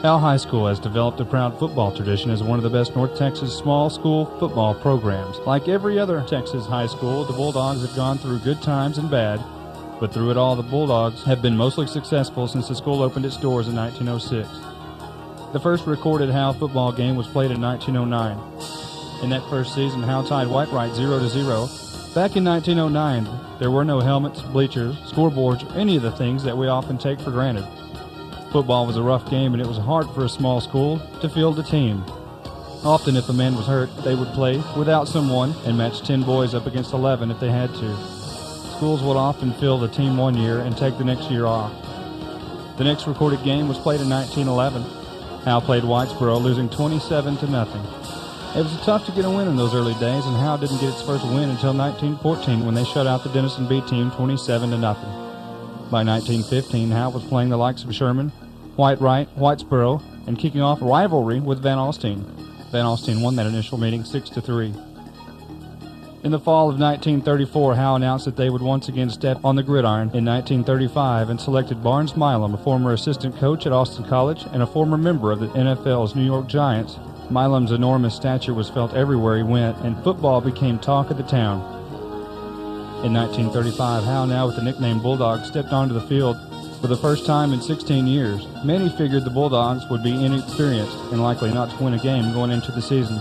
Howe High School has developed a proud football tradition as one of the best North Texas small school football programs. Like every other Texas high school, the Bulldogs have gone through good times and bad, but through it all, the Bulldogs have been mostly successful since the school opened its doors in 1906. The first recorded Howe football game was played in 1909. In that first season, Howe tied Whitewright 0-0. Back in 1909, there were no helmets, bleachers, scoreboards, or any of the things that we often take for granted. Football was a rough game, and it was hard for a small school to field a team. Often, if a man was hurt, they would play without someone and match 10 boys up against 11 if they had to. Schools would often field a team one year and take the next year off. The next recorded game was played in 1911. Howe played Whitesboro, losing 27-0. It was tough to get a win in those early days, and Howe didn't get its first win until 1914 when they shut out the Denison B team 27-0. By 1915, Howe was playing the likes of Sherman, Whitewright, Whitesboro, and kicking off a rivalry with Van Alstyne. Van Alstyne won that initial meeting 6-3. In the fall of 1934, Howe announced that they would once again step on the gridiron in 1935 and selected Barnes Milam, a former assistant coach at Austin College and a former member of the NFL's New York Giants. Milam's enormous stature was felt everywhere he went, and football became talk of the town. In 1935, Howe, now with the nickname Bulldog, stepped onto the field for the first time in 16 years. Many figured the Bulldogs would be inexperienced and likely not to win a game going into the season.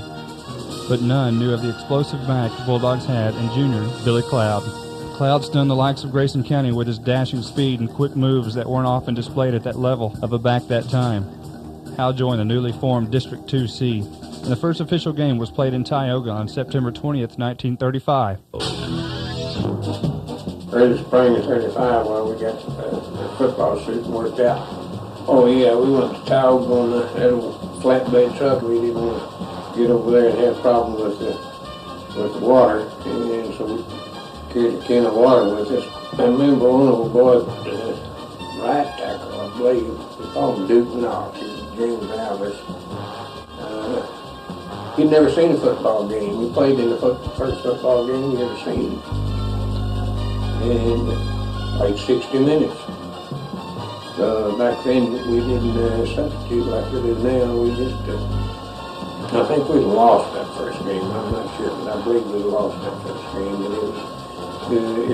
But none knew of the explosive back the Bulldogs had in junior Billy Cloud. Cloud stunned the likes of Grayson County with his dashing speed and quick moves that weren't often displayed at that level of a back that time. Howe joined the newly formed District 2C, and the first official game was played in Tioga on September 20th, 1935. Early spring of 35, well, we got the football season worked out. Oh yeah, we went to Tioga on that old flatbed truck. We didn't want to get over there and have problems with the water, and so we carried a can of water with us. I remember one of the boys, right tackle, I believe, we called him Duke Knox. He was James Alvis. He'd never seen a football game. We played in the first football game he ever seen. And like 60 minutes. Back then we didn't substitute like we do now. We just, I think we lost that first game. I'm not sure, but I believe we lost that first game. But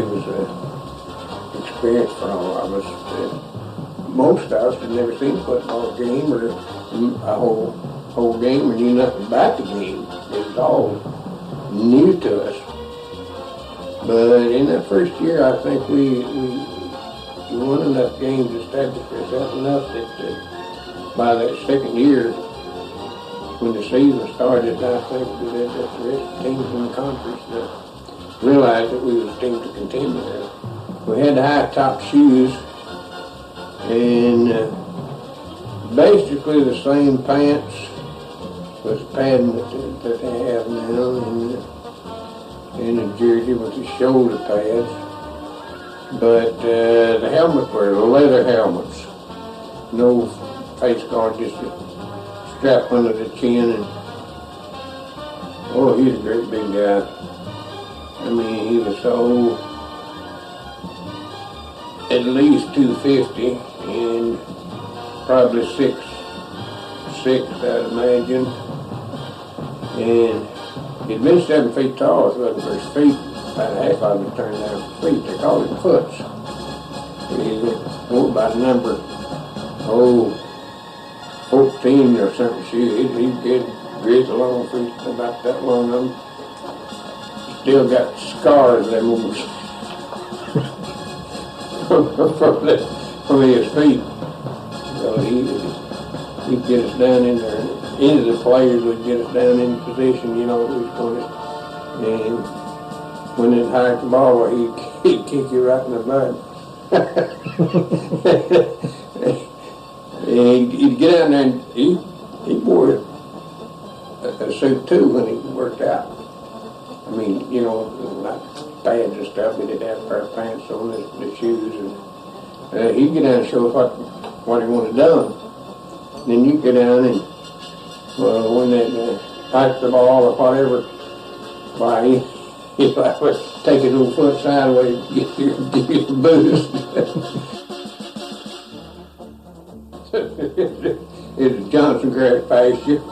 it was an experience for all of us. Most of us had never seen a football game or a whole game or knew nothing about the game. It was all new to us. But in that first year, I think we won enough games to establish ourselves enough that by that second year, when the season started, I think that the rest of the teams in the conference realized that we was a team to contend with. We had the high-top shoes and basically the same pants with the padding that they have now, and the jersey with the shoulder pads. But the helmets were leather helmets. No face guard, just a strap under the chin. And oh, he's a great big guy. I mean, he was so at least 250 and probably 6'6", I'd imagine. And he'd been 7 feet tall, if it wasn't for his feet. About half of him turned out for feet. They called him foots. He went by the number, 14 or something. He'd get great long feet, about that long of them. Still got scars them moves from his feet. So he'd get us down in there. Any of the players would get us down in position, you know, we was going to. And when it hiked the ball, he'd kick you right in the butt. And he'd get out there and he wore a suit too when he worked out. I mean, you know, like pads and stuff, he did have a pair of pants on, the shoes, and he'd get down and show us what he wanted done. And then you get down and, when they piped the ball or whatever, why, he'd like take his little foot sideways to get your boost. It's Johnson grass pasture.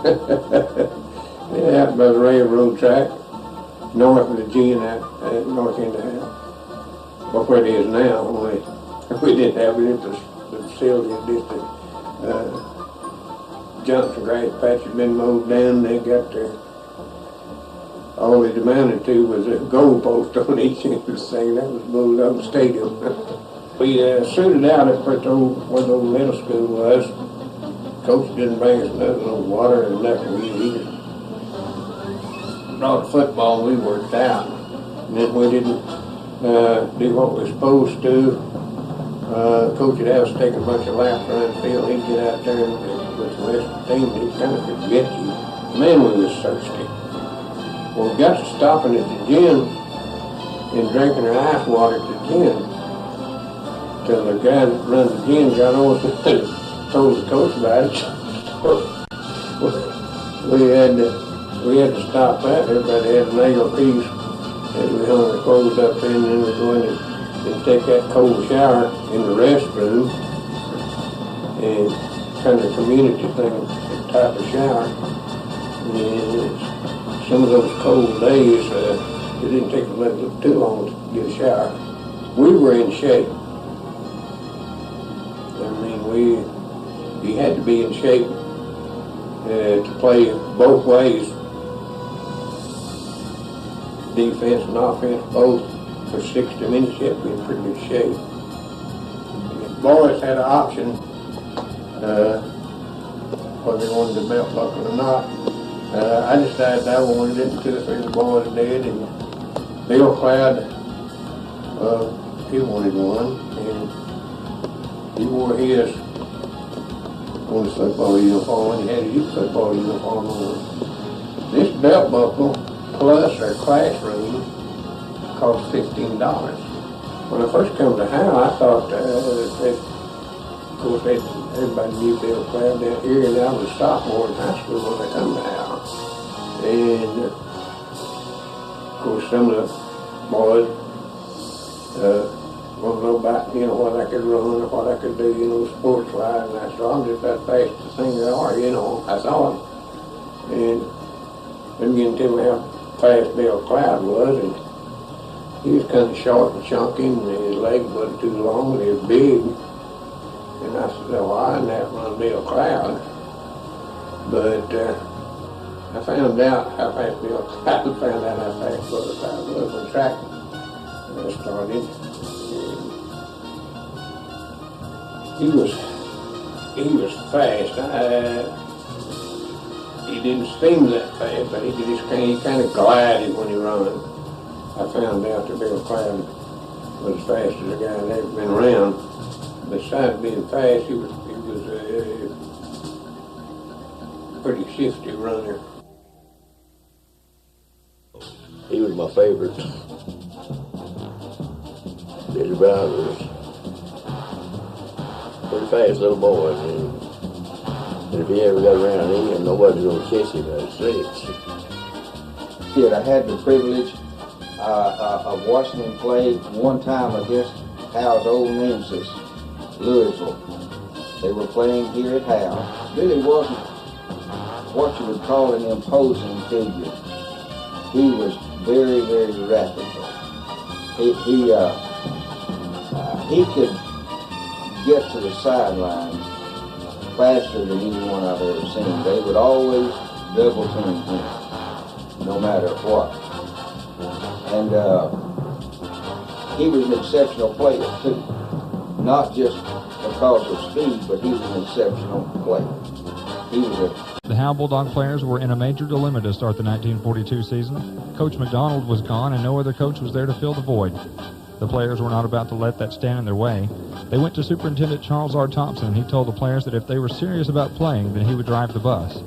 Yeah, out by the railroad track, north of the G and that, north end of that. Well, where it is now, we didn't have it at the facility, just Johnson grass patch had been mowed down. They got there. All it amounted to was a goalpost on each end of the thing. That was Bulldog Stadium. We suited out at where the old middle school was. Coach didn't bring us nothing, no water and nothing. We just brought football and we worked out. And then we didn't do what we were supposed to. Coach would have us take a bunch of laps around the field. He'd get out there with the rest of the team and he'd kind of forget you. Man, we was thirsty. Well, we got to stopping at the gym and drinking our ice water at the gym. Till the guy that runs the gym got on and told the coach about it. We had to stop that. Everybody had a nail piece that we hung our clothes up in, and then we go in and take that cold shower in the restroom and kind of community thing type of shower. And some of those cold days, it didn't take too long to get a shower. We were in shape. I mean, you had to be in shape to play both ways, defense and offense, both for 60 minutes. You had to be in pretty good shape. And the boys had an option whether they wanted the belt buckle or not. I decided I wanted it. 2 or 3 of the boys did, and Bill Cloud, he wanted one, and he wore his on his football uniform, and he had his football uniform on. This belt buckle plus our classroom cost $15. When I first come to Howe, I thought of course everybody knew Bill Cloud down here, and I was a sophomore in high school when I come to Howe. And of course some of the boys want to know about, what I could run or what I could do, sports-wise, and I said, I'm just that fast as things are, I thought. And they began to tell me how fast Bill Cloud was, and he was kind of short and chunky, and his legs wasn't too long, and he was big. And I said, well, I didn't have to run Bill Cloud. But I found out how fast Bill Cloud found out how fast Bill Cloud was when track started. He was fast. He didn't seem that fast, but he kind of glided when he ran. I found out that Bill Cloud was as fast as a guy that ever been around. Besides being fast, he was a pretty shifty runner. He was my favorite. Billy Brown was a pretty fast little boy, and if he ever got around him, nobody was going to catch him at 6. Kid, I had the privilege of watching him play one time against Howe's old nemesis, Louisville. They were playing here at Howe. Billy wasn't what you would call an imposing figure. He was very, very rapid. He could get to the sideline faster than anyone I've ever seen. They would always double team him, no matter what. And he was an exceptional player too. Not just because of speed, but he was an exceptional player. The Howe Bulldog players were in a major dilemma to start the 1942 season. Coach McDonald was gone and no other coach was there to fill the void. The players were not about to let that stand in their way. They went to Superintendent Charles R. Thompson, and he told the players that if they were serious about playing, then he would drive the bus.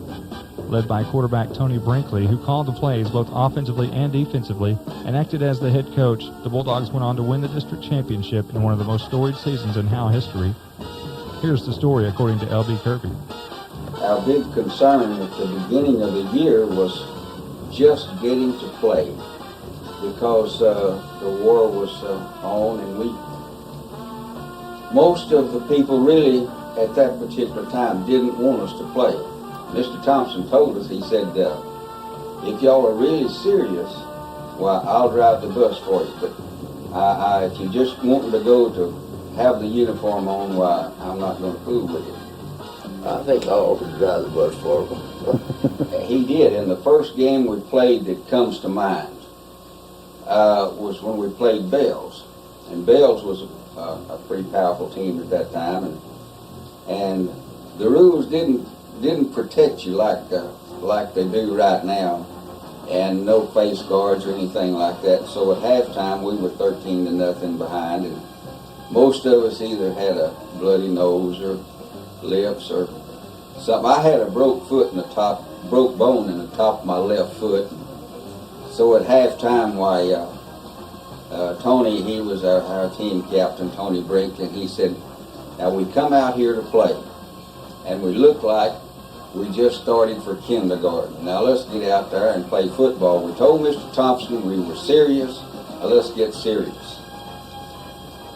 Led by quarterback Tony Brinkley, who called the plays both offensively and defensively and acted as the head coach, the Bulldogs went on to win the district championship in one of the most storied seasons in Howe history. Here's the story according to L.B. Kirby. Our big concern at the beginning of the year was just getting to play, because the war was on, and most of the people really at that particular time didn't want us to play. Mr. Thompson told us, he said, if y'all are really serious, well, I'll drive the bus for you, but if you just want to go to have the uniform on, why, I'm not going to fool with you. I think I ought to drive the bus for them. He did, and the first game we played that comes to mind was when we played Bells. And Bells was a pretty powerful team at that time, and the rules didn't protect you like they do right now, and no face guards or anything like that. So at halftime we were 13-0 behind, and most of us either had a bloody nose or lips or something. I had a broke bone in the top of my left foot. So at halftime, Tony, he was our team captain, Tony Brinkley, he said, now we come out here to play, and we look like we just started for kindergarten. Now let's get out there and play football. We told Mr. Thompson we were serious. Now let's get serious.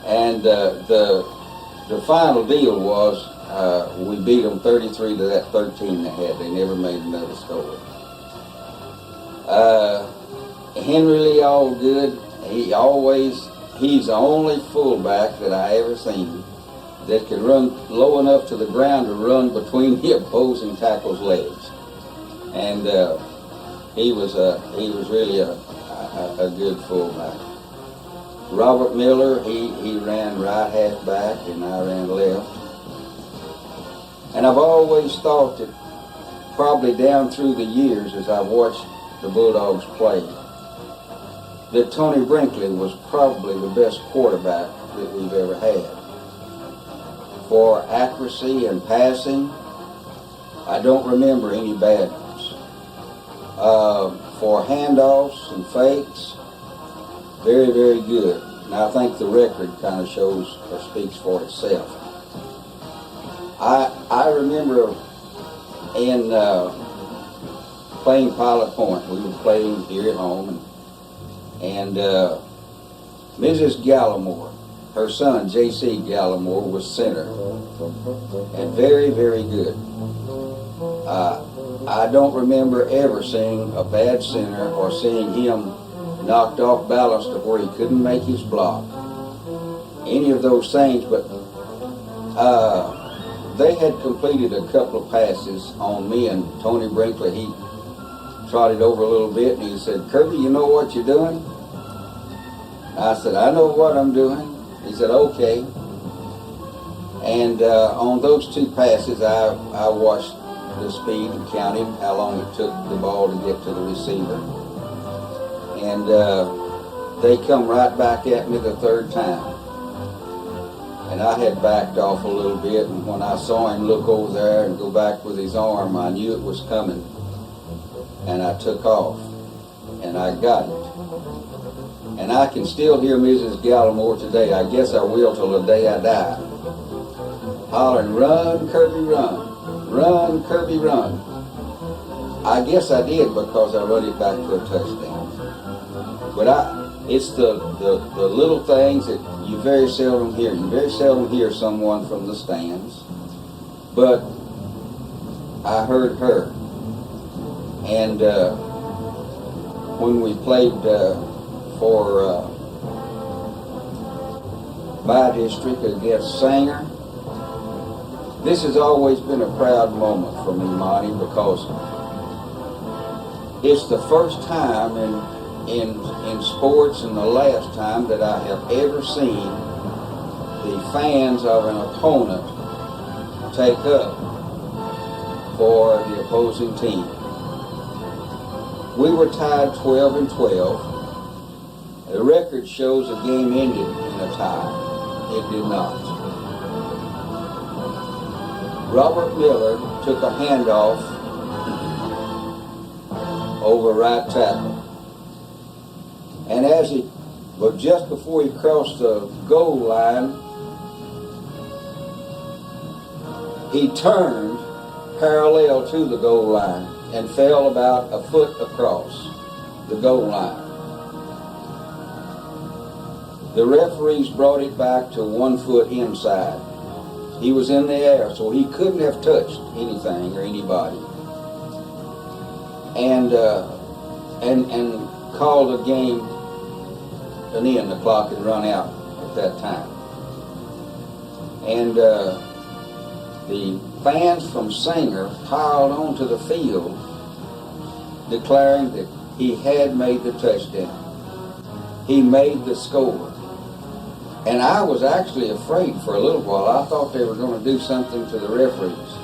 And the final deal was we beat them 33 to that 13 they had. They never made another score. Henry Lee Allgood, he's the only fullback that I ever seen that could run low enough to the ground to run between the opposing tackle's legs. And he was really a good fullback. Robert Miller, he ran right halfback and I ran left. And I've always thought that probably down through the years as I've watched the Bulldogs play, that Tony Brinkley was probably the best quarterback that we've ever had. For accuracy and passing, I don't remember any bad ones. For handoffs and fakes, very, very good. And I think the record kind of shows or speaks for itself. I remember in playing Pilot Point, we were playing here at home, and Mrs. Gallimore, her son, J.C. Gallimore, was center, and very, very good. I don't remember ever seeing a bad center or seeing him knocked off balance to where he couldn't make his block. Any of those things, but they had completed a couple of passes on me, and Tony Brinkley, he trotted over a little bit, and he said, "Kirby, you know what you're doing?" I said, "I know what I'm doing." He said, "Okay." And on those two passes, I watched the speed and counted how long it took the ball to get to the receiver. And they come right back at me the third time. And I had backed off a little bit, and when I saw him look over there and go back with his arm, I knew it was coming. And I took off, and I got it. And I can still hear Mrs. Gallimore today. I guess I will till the day I die, hollering, "Run, Kirby, run. Run, Kirby, run." I guess I did because I run it back for a touchdown. But it's the little things that you very seldom hear. You very seldom hear someone from the stands. But I heard her. And when we played for my district against Sanger, this has always been a proud moment for me, Monty, because it's the first time in sports and the last time that I have ever seen the fans of an opponent take up for the opposing team. We were tied 12-12, The record shows the game ended in a tie. It did not. Robert Miller took a handoff over right tackle. And as he, well, just before he crossed the goal line, he turned parallel to the goal line and fell about a foot across the goal line. The referees brought it back to 1 foot inside. He was in the air, so he couldn't have touched anything or anybody. And called the game an end. The clock had run out at that time. And the fans from Singer piled onto the field, declaring that he had made the touchdown. He made the score. And I was actually afraid for a little while. I thought they were going to do something to the referees.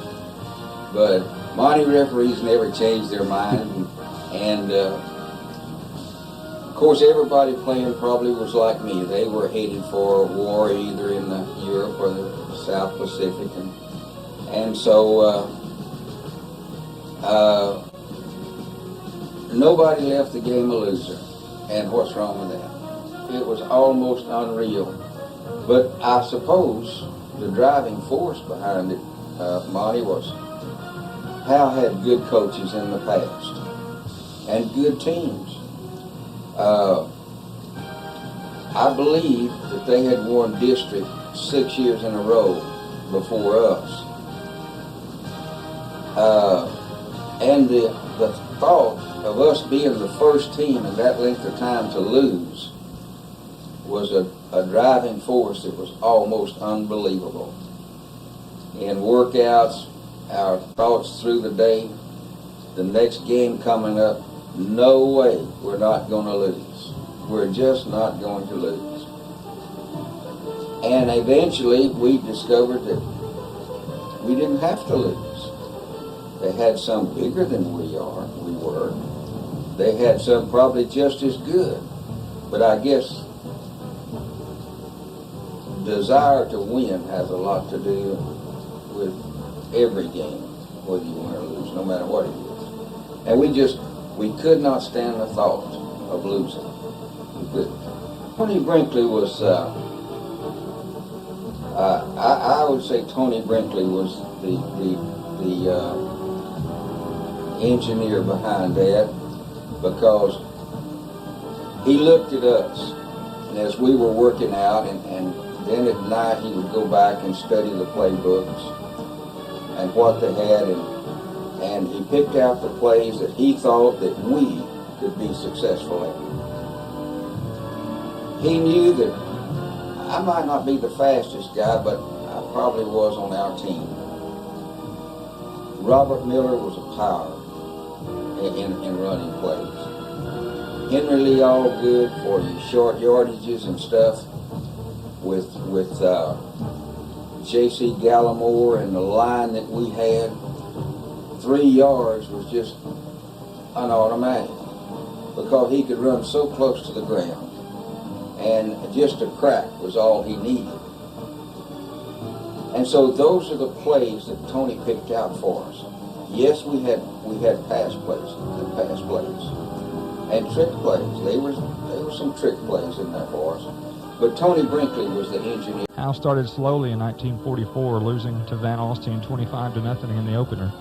But Monty referees never changed their mind. And of course, everybody playing probably was like me. They were headed for a war either in Europe or the South Pacific. And so nobody left the game a loser. And what's wrong with that? It was almost unreal. But I suppose the driving force behind it, Monty, was Howe had good coaches in the past and good teams. I believe that they had won district 6 years in a row before us. And the thought of us being the first team in that length of time to lose was a driving force that was almost unbelievable. In workouts, our thoughts through the day, the next game coming up, no way we're not going to lose. We're just not going to lose. And eventually we discovered that we didn't have to lose. They had some bigger than we were. They had some probably just as good. But I guess desire to win has a lot to do with every game, whether you win or lose, no matter what it is. And we could not stand the thought of losing. We couldn't. Tony Brinkley was, I would say Tony Brinkley was the engineer behind that, because he looked at us, and as we were working out, and then at night he would go back and study the playbooks and what they had, and he picked out the plays that he thought that we could be successful in. He knew that I might not be the fastest guy, but I probably was on our team. Robert Miller was a power in running plays. Henry Lee Allgood for your short yardages and stuff, with J.C. Gallimore and the line that we had. 3 yards was just an automatic, because he could run so close to the ground, and just a crack was all he needed. And so those are the plays that Tony picked out for us. Yes, we had pass plays and trick plays. There were some trick plays in there for us. But Tony Brinkley was the engineer. Howe started slowly in 1944, losing to Van Alstyne 25-0 in the opener.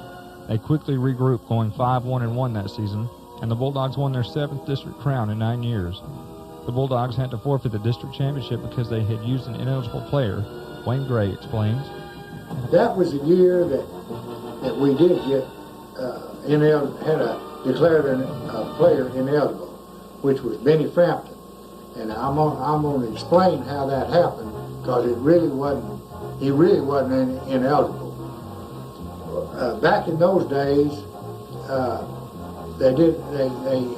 They quickly regrouped, going 5-1-1 that season, and the Bulldogs won their 7th district crown in 9 years. The Bulldogs had to forfeit the district championship because they had used an ineligible player. Wayne Gray explains. That was the year that we did get declared a player ineligible, which was Benny Frampton. And I'm going to explain how that happened, because he really wasn't ineligible. Back in those days, they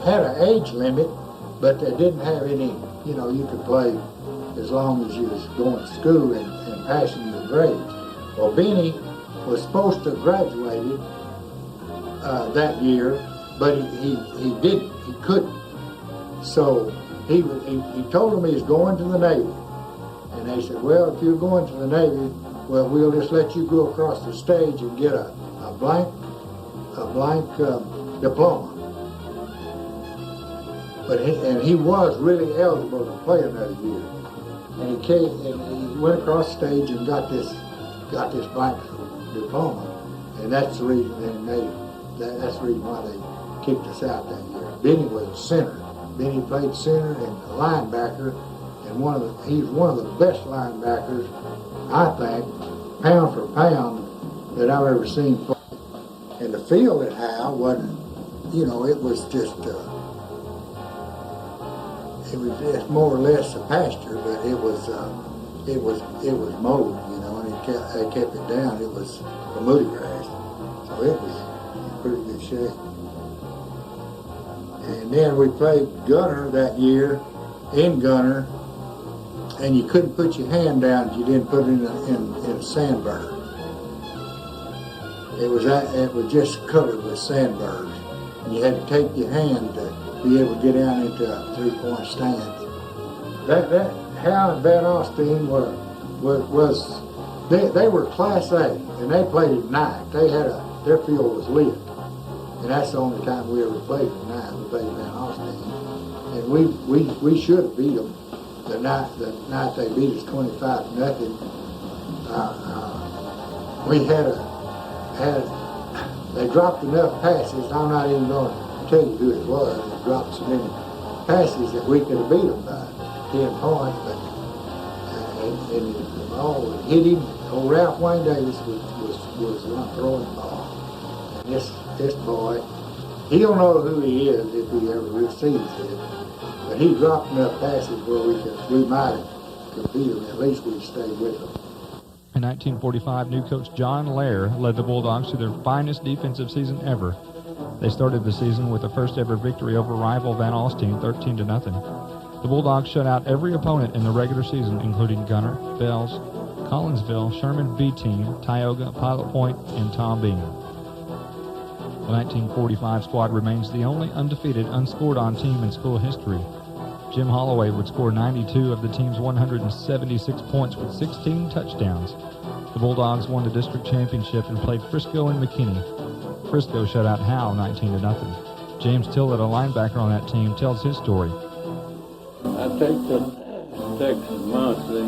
had an age limit, but they didn't have any. You could play as long as you was going to school and passing your grades. Well, Benny was supposed to have graduated that year, but he didn't. He couldn't. So he told them he was going to the Navy. And they said, well, if you're going to the Navy, well, we'll just let you go across the stage and get a blank diploma. But he was really eligible to play another year. And he went across the stage and got this blank diploma. And that's the reason that's the reason why they kicked us out that year. Benny was a center. Benny played center and a linebacker, and he's one of the best linebackers, I think, pound for pound, that I've ever seen play. And the field at Howe wasn't, it was just more or less a pasture, but it was mowed, and they kept it down. It was Bermuda grass, so it was in pretty good shape. And then we played Gunner that year in Gunner, and you couldn't put your hand down if you didn't put it in a sandburr. It was just covered with sandburrs, and you had to take your hand to be able to get down into a 3-point stand. That Howe and Van Alstyne they were Class A, and they played at night. Their field was lit, and that's the only time we ever played at night. We played Van Alstyne, and we should have beat them the night they beat us 25-0. They dropped enough passes. I'm not even going to tell you who it was. They dropped so many passes that we could have beat them by 10 points, but and it all hit him. Old Ralph Wayne Davis was the one throwing the ball. And this boy, he don't know who he is if he ever receives it, but he dropped enough passes where we might have beat him. At least we stayed with him. In 1945, new coach John Lair led the Bulldogs to their finest defensive season ever. They started the season with a first-ever victory over rival Van Alstyne, 13-0. The Bulldogs shut out every opponent in the regular season, including Gunner, Bells, Collinsville, Sherman B-Team, Tioga, Pilot Point, and Tom Bean. The 1945 squad remains the only undefeated, unscored-on team in school history. Jim Holloway would score 92 of the team's 176 points with 16 touchdowns. The Bulldogs won the district championship and played Frisco and McKinney. Frisco shut out Howe 19-0. James Tillett, a linebacker on that team, tells his story. I take the Texas Monthly,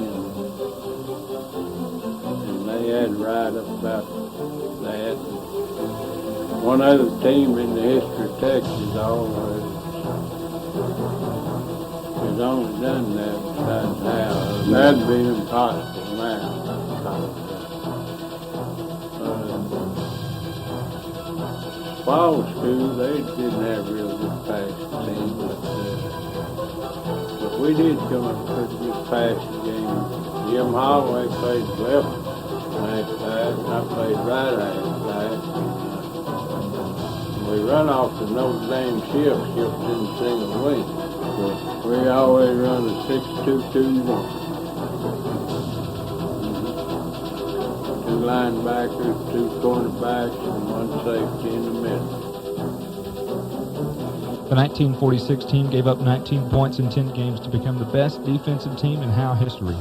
and they had right up about that. One other team in the history of Texas always has only done that besides Howe. That'd be impossible now. Fall school, they didn't have real good passing team, but we did come up with a pretty good passing game. Jim Holloway played left half pass, and I played right half pass. We run off the Notre Dame shift in single wing. We always run a 6-2-2-1. Two linebackers, two quarterbacks, and one safety in the middle. The 1946 team gave up 19 points in 10 games to become the best defensive team in Howe history.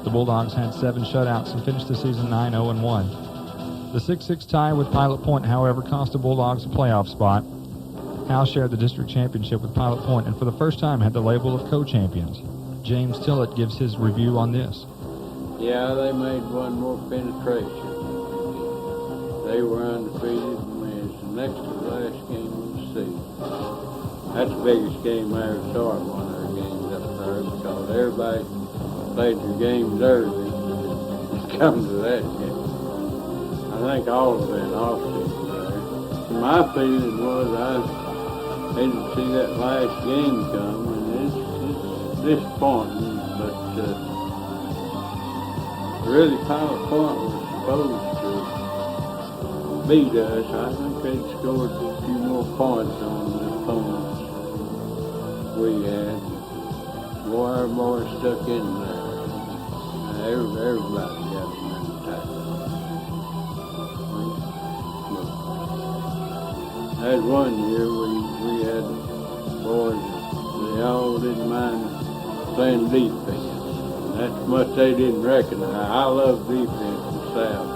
The Bulldogs had 7 shutouts and finished the season 9-0-1. The 6-6 tie with Pilot Point, however, cost the Bulldogs a playoff spot. Howe shared the district championship with Pilot Point and for the first time had the label of co-champions. James Tillett gives his review on this. Yeah, they made one more penetration. They were undefeated and was the next to the last game of the season. That's the biggest game I ever saw at one of their games up there because everybody played their games early to come to that game. I think all of Van Alstyne was there. My feeling was I didn't see that last game come, and it's disappointing, but really Pilot Point was supposed to beat us. I think they scored a few more points on the opponents we had. More stuck in there. Everybody got them in tight. That one year we had boys that They all didn't mind playing defense. That's much they didn't recognize. I love defense in the South.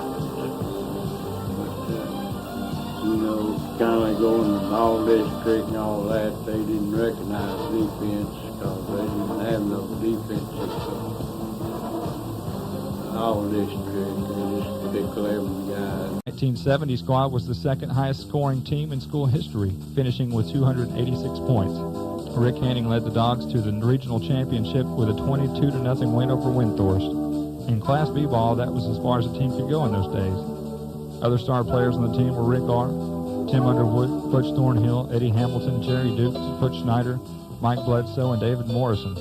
But, kind of like going to all district and all that, they didn't recognize defense because they didn't have no defense. All district, they just pick 11 guys. 1970 squad was the second highest scoring team in school history, finishing with 286 points. Rick Hanning led the Dogs to the regional championship with a 22-0 win over Windthorst. In Class B ball, that was as far as a team could go in those days. Other star players on the team were Rick R., Tim Underwood, Butch Thornhill, Eddie Hamilton, Jerry Dukes, Butch Schneider, Mike Bledsoe, and David Morrison.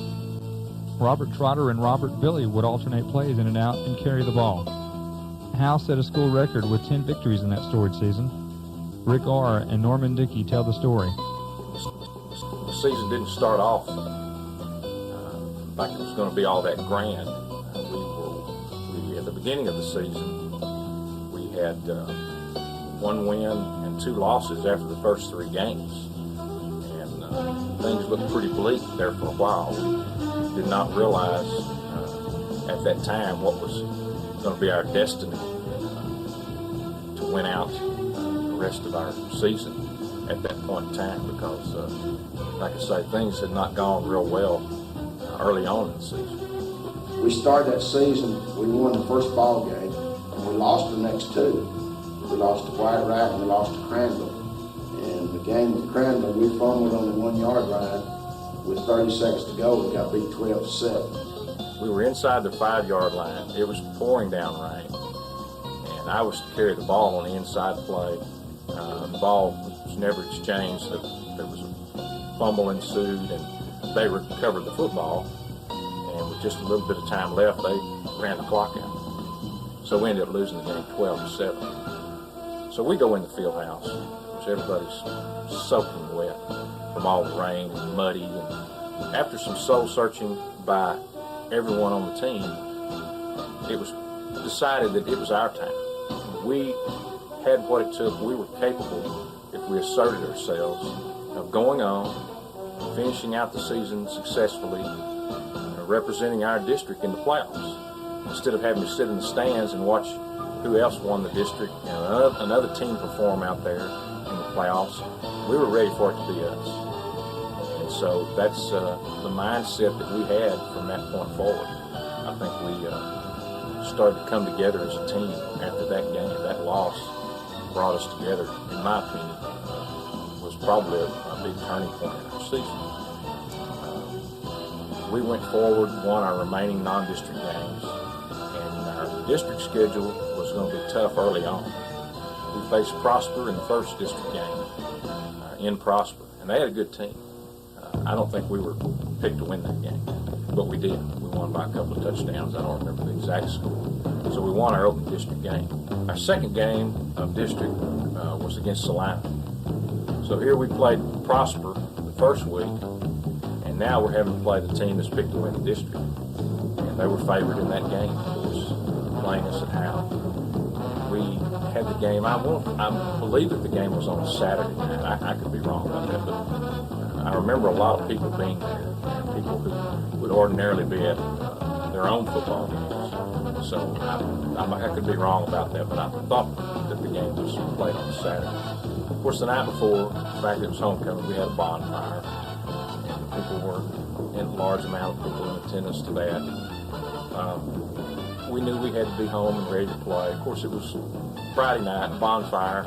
Robert Trotter and Robert Billy would alternate plays in and out and carry the ball. Howe set a school record with 10 victories in that storied season. Rick R. and Norman Dickey tell the story. The season didn't start off like it was going to be all that grand. At the beginning of the season, we had 1 win and 2 losses after the first 3 games. And things looked pretty bleak there for a while. We did not realize at that time what was going to be our destiny to win out the rest of our season at that point in time, because like I say, things had not gone real well early on in the season. We started that season, we won the first ball game, and we lost the next 2. We lost to White Rock and we lost to Crandall. And the game with Crandall, we fumbled on the 1-yard line with 30 seconds to go. We got beat 12-7. We were inside the 5-yard line. It was pouring down rain, and I was to carry the ball on the inside play. The ball was never exchanged. There was a fumble ensued, and they recovered the football. And with just a little bit of time left, they ran the clock out. So we ended up losing the game 12-7. So we go in the field house, which everybody's soaking wet from all the rain and muddy. And after some soul searching by everyone on the team, it was decided that it was our time. We had what it took. We were capable, if we asserted ourselves, of going on, finishing out the season successfully, representing our district in the playoffs, instead of having to sit in the stands and watch who else won the district and another team perform out there in the playoffs. We were ready for it to be us. And so that's the mindset that we had from that point forward. I think we started to come together as a team after that game. That loss brought us together, in my opinion, was probably a big turning point in our season. We went forward, won our remaining non-district games, and our district schedule was going to be tough early on. We faced Prosper in the first district game in Prosper, and they had a good team. I don't think we were picked to win that game, but we did. We won by a couple of touchdowns. I don't remember the exact score. So we won our opening district game. Our second game of district was against Salina. So here we played Prosper the first week, and now we're having to play the team that's picked to win the district. And they were favored in that game, of course, playing us at Howe. We had the game, I believe that the game was on a Saturday night. I could be wrong about that, but I remember a lot of people being there, people who would ordinarily be at their own football games. So I could be wrong about that, but I thought that the game was played on Saturday. Of course, the night before, the fact that it was homecoming, we had a bonfire, and people were in a large amount of people in attendance to that. We knew we had to be home and ready to play. Of course, it was Friday night, bonfire.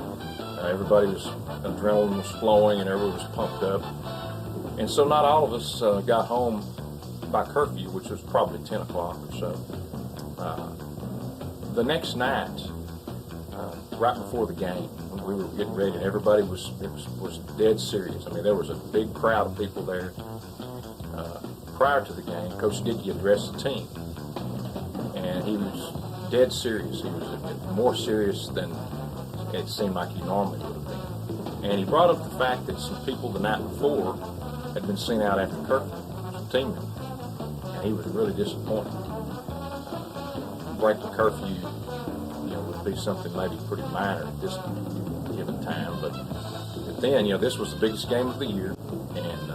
Everybody was, adrenaline was flowing and everybody was pumped up. And so not all of us got home by curfew, which was probably 10 o'clock or so. The next night, right before the game, when we were getting ready, and everybody was dead serious. I mean, there was a big crowd of people there. Prior to the game, Coach Dickey addressed the team, and he was dead serious. He was more serious than it seemed like he normally would have been. And he brought up the fact that some people the night before had been seen out after curfew, some team members, and he was really disappointed. Break the curfew, would be something maybe pretty minor at this given time, but then, this was the biggest game of the year, and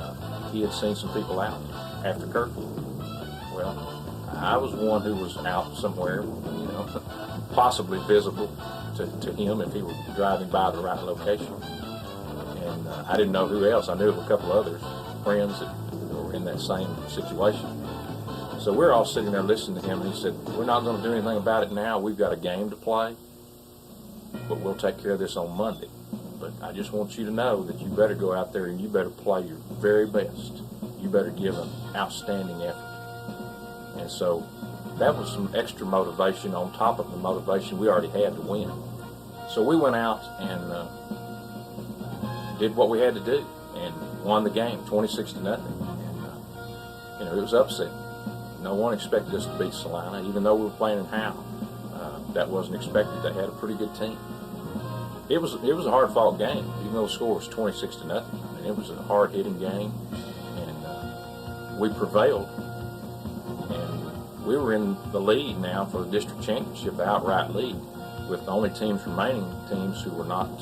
he had seen some people out after curfew. Well, I was one who was out somewhere, possibly visible to him if he were driving by the right location. And I didn't know who else. I knew of a couple others, friends that were in that same situation. So we're all sitting there listening to him, and he said, we're not going to do anything about it now. We've got a game to play, but we'll take care of this on Monday. But I just want you to know that you better go out there and you better play your very best. You better give an outstanding effort. And so that was some extra motivation on top of the motivation we already had to win. So we went out and did what we had to do and won the game 26-0. And it was upsetting. No one expected us to beat Salina, even though we were playing in Howe. That wasn't expected. They had a pretty good team. It was a hard-fought game, even though the score was 26-0. I mean, it was a hard-hitting game, and we prevailed. And we were in the lead now for the district championship, the outright lead, with the only remaining teams who were not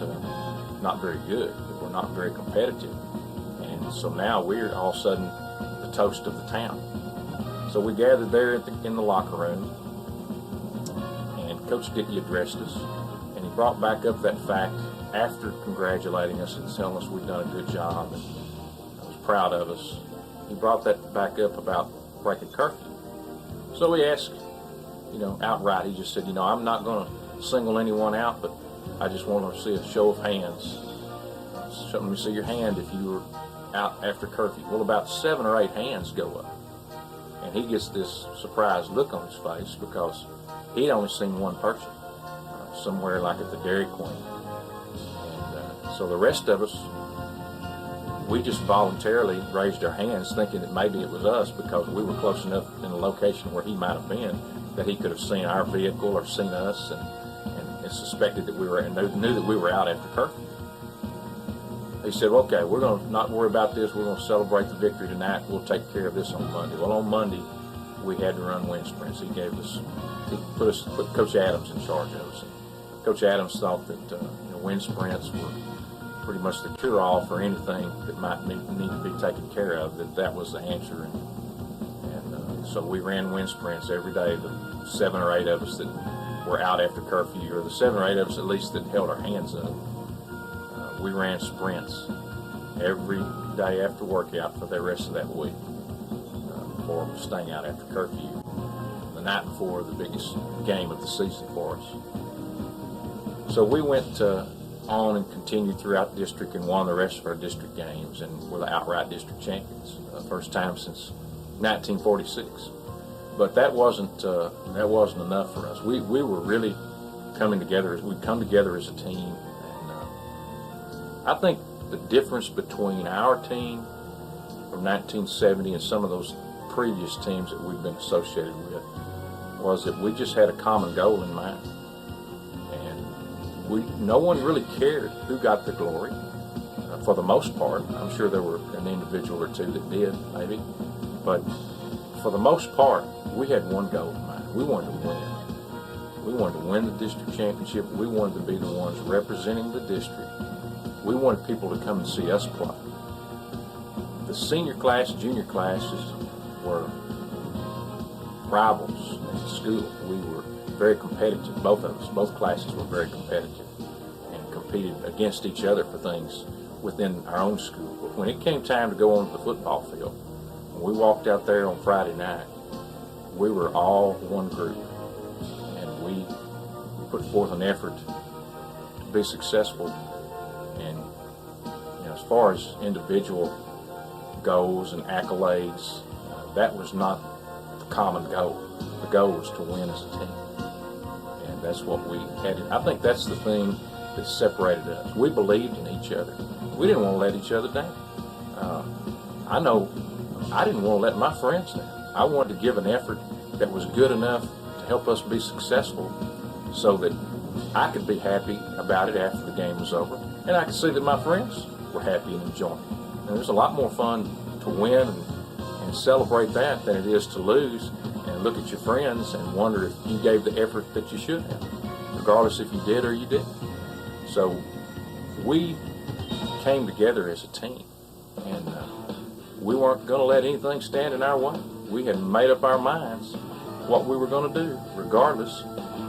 very good, who were not very competitive. And so now we're all of a sudden the toast of the town. So we gathered there in the locker room, and Coach Dickey addressed us, and he brought back up that fact after congratulating us and telling us we'd done a good job and was proud of us. He brought that back up about breaking curfew. So we asked, outright, he just said, I'm not going to single anyone out, but I just want to see a show of hands. So let me see your hand if you were out after curfew. Well, about 7 or 8 hands go up. And he gets this surprised look on his face because he'd only seen one person somewhere like at the Dairy Queen. And so the rest of us, we just voluntarily raised our hands thinking that maybe it was us because we were close enough in the location where he might have been that he could have seen our vehicle or seen us and suspected that we were and knew that we were out after curfew. He said, okay, we're going to not worry about this. We're going to celebrate the victory tonight. We'll take care of this on Monday. Well, on Monday, we had to run wind sprints. He put Coach Adams in charge of us. And Coach Adams thought that wind sprints were pretty much the cure-all for anything that might need to be taken care of, that was the answer. And so we ran wind sprints every day, the 7 or 8 of us that were out after curfew, or the 7 or 8 of us at least that held our hands up. We ran sprints every day after workout for the rest of that week before staying out after curfew. The night before the biggest game of the season for us. So we went on and continued throughout the district and won the rest of our district games and were the outright district champions. First time since 1946. But that wasn't enough for us. We were really coming together. We'd come together as a team. I think the difference between our team from 1970 and some of those previous teams that we've been associated with was that we just had a common goal in mind. And no one really cared who got the glory, for the most part. I'm sure there were an individual or two that did, maybe. But for the most part, we had one goal in mind. We wanted to win. We wanted to win the district championship. We wanted to be the ones representing the district. We wanted people to come and see us play. The senior class, junior classes were rivals in school. We were very competitive, both of us. Both classes were very competitive and competed against each other for things within our own school. But when it came time to go onto the football field, when we walked out there on Friday night, we were all one group. And we put forth an effort to be successful. And as far as individual goals and accolades, that was not the common goal. The goal was to win as a team. And that's what we had. I think that's the thing that separated us. We believed in each other. We didn't want to let each other down. I know I didn't want to let my friends down. I wanted to give an effort that was good enough to help us be successful so that I could be happy about it after the game was over. And I could see that my friends were happy and enjoying it. And there's a lot more fun to win and celebrate that than it is to lose and look at your friends and wonder if you gave the effort that you should have, regardless if you did or you didn't. So we came together as a team, and we weren't going to let anything stand in our way. We had made up our minds what we were going to do, regardless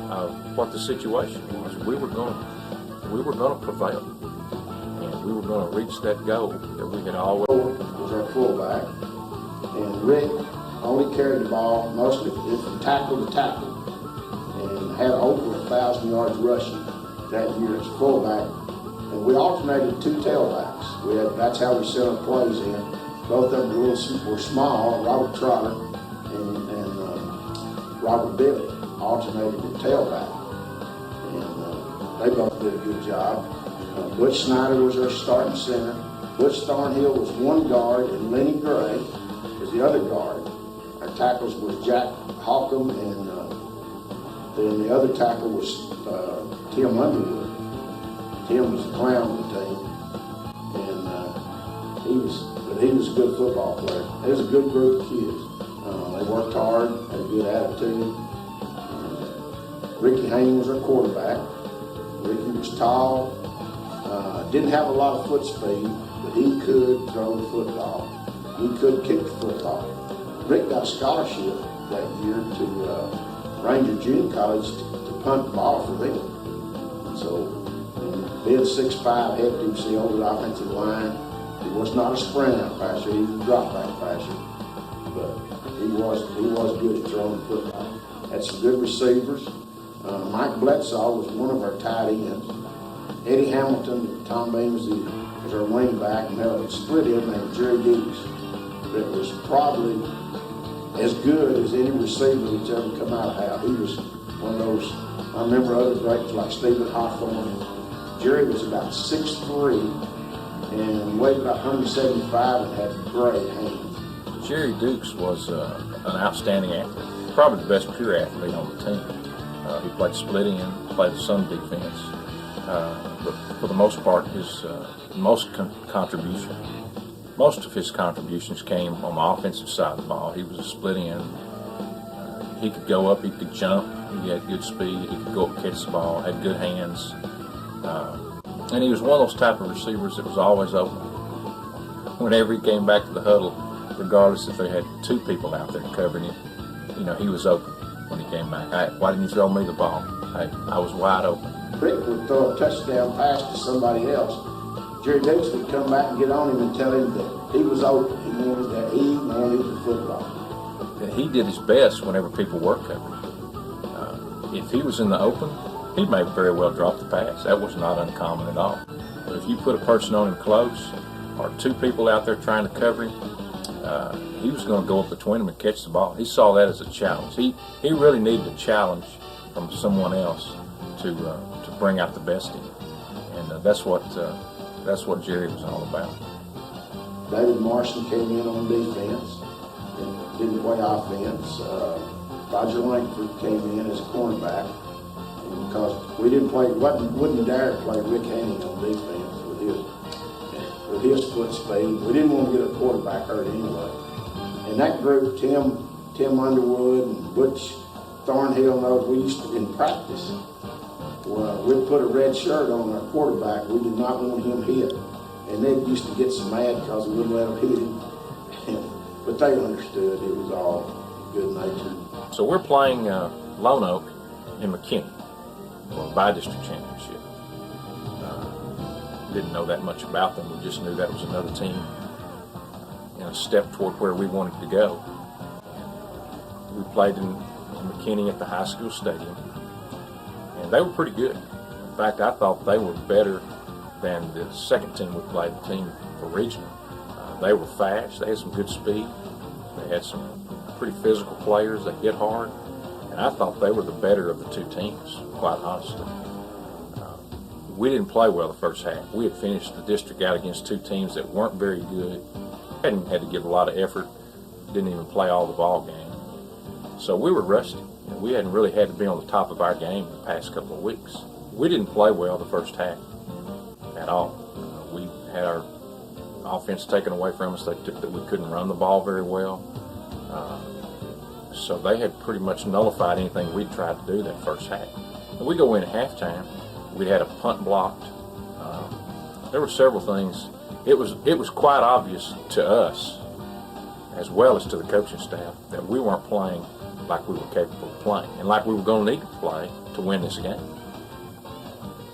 of what the situation was. We were going to prevail, and we were going to reach that goal that we had always. Was our fullback, and Rick only carried the ball mostly from tackle to tackle, and had over 1,000 yards rushing that year as fullback. And we alternated 2 tailbacks. That's how we set our plays in. Both of them were small. Robert Trotter and Robert Billy alternated the tailback, and they both did a good job. Butch Snyder was our starting center. Butch Thornhill was one guard, and Lenny Gray was the other guard. Our tackles was Jack Hawcom, and then the other tackle was Tim Underwood. Tim was the clown of the team, and he was a good football player. It was a good group of kids. They worked hard, had a good attitude. Ricky Haney was our quarterback. Ricky was tall, didn't have a lot of foot speed, but he could throw the football. He could kick the football. Rick got a scholarship that year to Ranger Junior College to punt the ball for them. So, being 6'5", hefty, see over the offensive line. He was not a sprint out passer, he was a drop back passer. But he was good at throwing the football. Had some good receivers. Mike Bledsoe was one of our tight ends. Eddie Hamilton, Tom Bean was our wing back, and had a split end named Jerry Dees that was probably as good as any receiver that's ever come out of Howe. He was one of those, I remember other greats like Stephen Hawthorne. Jerry was about 6'3", and weighed about 175 and had great hands. Jerry Dukes was an outstanding athlete, probably the best pure athlete on the team. He played split end, played some defense, but for the most part, his most of his contributions came on the offensive side of the ball. He was a split end. He could go up, he could jump, he had good speed, he could go up, catch the ball, had good hands. And he was one of those type of receivers that was always open. Whenever he came back to the huddle, regardless if they had 2 people out there covering him, he was open when he came back. Hey, why didn't you throw me the ball? Hey, I was wide open. Rick would throw a touchdown pass to somebody else. Jerry Dukes would come back and get on him and tell him that he was open. He wanted the football. And he did his best whenever people were covering. If he was in the open, he may very well drop the pass. That was not uncommon at all. But if you put a person on him close, or 2 people out there trying to cover him, he was going to go up between them and catch the ball. He saw that as a challenge. He really needed a challenge from someone else to bring out the best in him. And that's what Jerry was all about. David Marshall came in on defense and didn't play offense. Roger Langford came in as a cornerback, because we wouldn't dare to play Rick Haney on defense with his foot speed. We didn't want to get a quarterback hurt anyway. And that group, Tim Underwood and Butch Thornhill, knows we used to, in practice, we'd put a red shirt on our quarterback. We did not want him hit. And they used to get so mad because we wouldn't let them hit him. But they understood it was all good natured. So we're playing Lone Oak in McKinney for a bi-district championship. Didn't know that much about them. We just knew that was another team a step toward where we wanted to go. We played in McKinney at the high school stadium, and they were pretty good. In fact, I thought they were better than the second team we played, the team for regional. They were fast. They had some good speed. They had some pretty physical players. They hit hard. And I thought they were the better of the 2 teams, quite honestly. We didn't play well the first half. We had finished the district out against 2 teams that weren't very good. Hadn't had to give a lot of effort. Didn't even play all the ball game. So we were rusty. We hadn't really had to be on the top of our game the past couple of weeks. We didn't play well the first half at all. We had our offense taken away from us. They took that we couldn't run the ball very well. So they had pretty much nullified anything we tried to do that first half. And we go in at halftime. We had a punt blocked. There were several things. It was quite obvious to us as well as to the coaching staff, that we weren't playing like we were capable of playing and like we were going to need to play to win this game.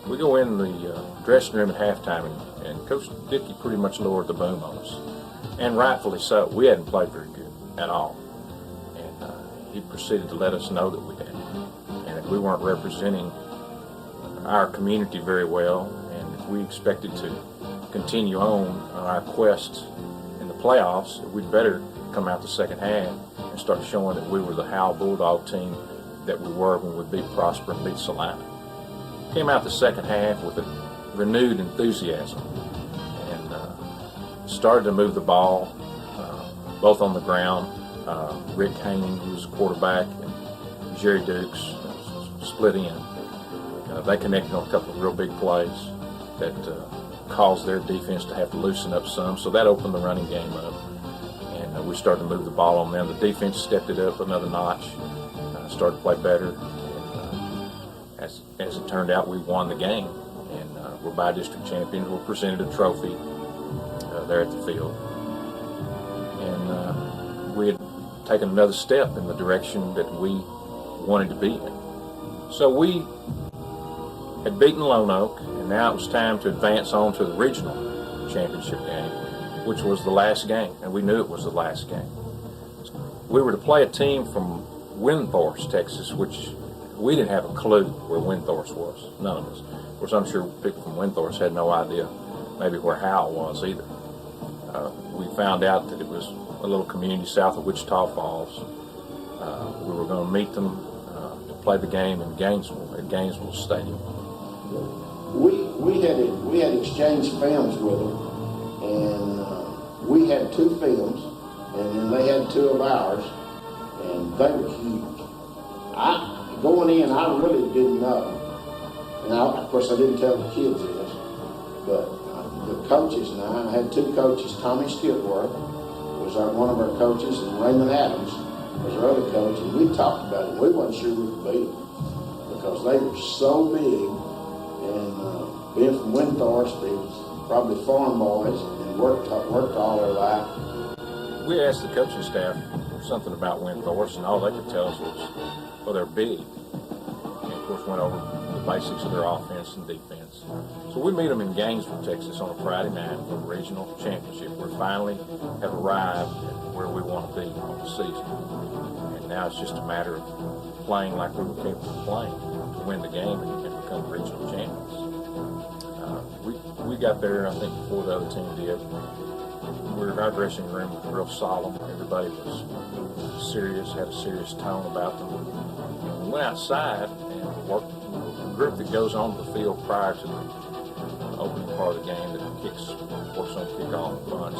We go in the dressing room at halftime, and Coach Dickey pretty much lowered the boom on us, and rightfully so. We hadn't played very good at all, and he proceeded to let us know that we had, and if we weren't representing our community very well, and if we expected to continue on our quest in the playoffs, we'd better come out the second half and start showing that we were the Howe Bulldog team that we were when we beat Prosper and beat Salina. Came out the second half with a renewed enthusiasm and started to move the ball, both on the ground. Rick Haney, who was quarterback, and Jerry Dukes split in. They connected on a couple of real big plays that caused their defense to have to loosen up some, so that opened the running game up. And we started to move the ball on them. The defense stepped it up another notch, started to play better. As it turned out, we won the game, and we're by-district champions. We're presented a trophy there at the field. And we had taken another step in the direction that we wanted to be in. So we had beaten Lone Oak, and now it was time to advance on to the regional championship game, which was the last game, and we knew it was the last game. We were to play a team from Windthorst, Texas, which we didn't have a clue where Windthorst was, none of us. Of course, I'm sure people from Windthorst had no idea maybe where Howe was either. We found out that it was a little community south of Wichita Falls. We were going to meet them to play the game in Gainesville, at Gainesville Stadium. We had exchanged films with them, and we had 2 films, and then they had 2 of ours, and they were huge. Going in, I really didn't know, and of course I didn't tell the kids this, but the coaches and I had 2 coaches. Tommy Skipworth was one of our coaches, and Raymond Adams was our other coach, and we talked about it. We wasn't sure we could beat them because they were so big, and being from Windthorst, they was probably farm boys and worked all their life. We asked the coaching staff something about Windthorst, and all they could tell us was, well, they're big. And of course, went over the basics of their offense and defense. So we meet them in Gainesville, Texas on a Friday night for the regional championship. We finally have arrived at where we want to be on the season. And now it's just a matter of playing like we were capable of playing to win the game and become regional champions. We got there, I think, before the other team did. Our dressing room was real solemn. Everybody was serious, had a serious tone about them. And we went outside and worked the group that goes onto the field prior to the opening part of the game that works on kickoff, punts,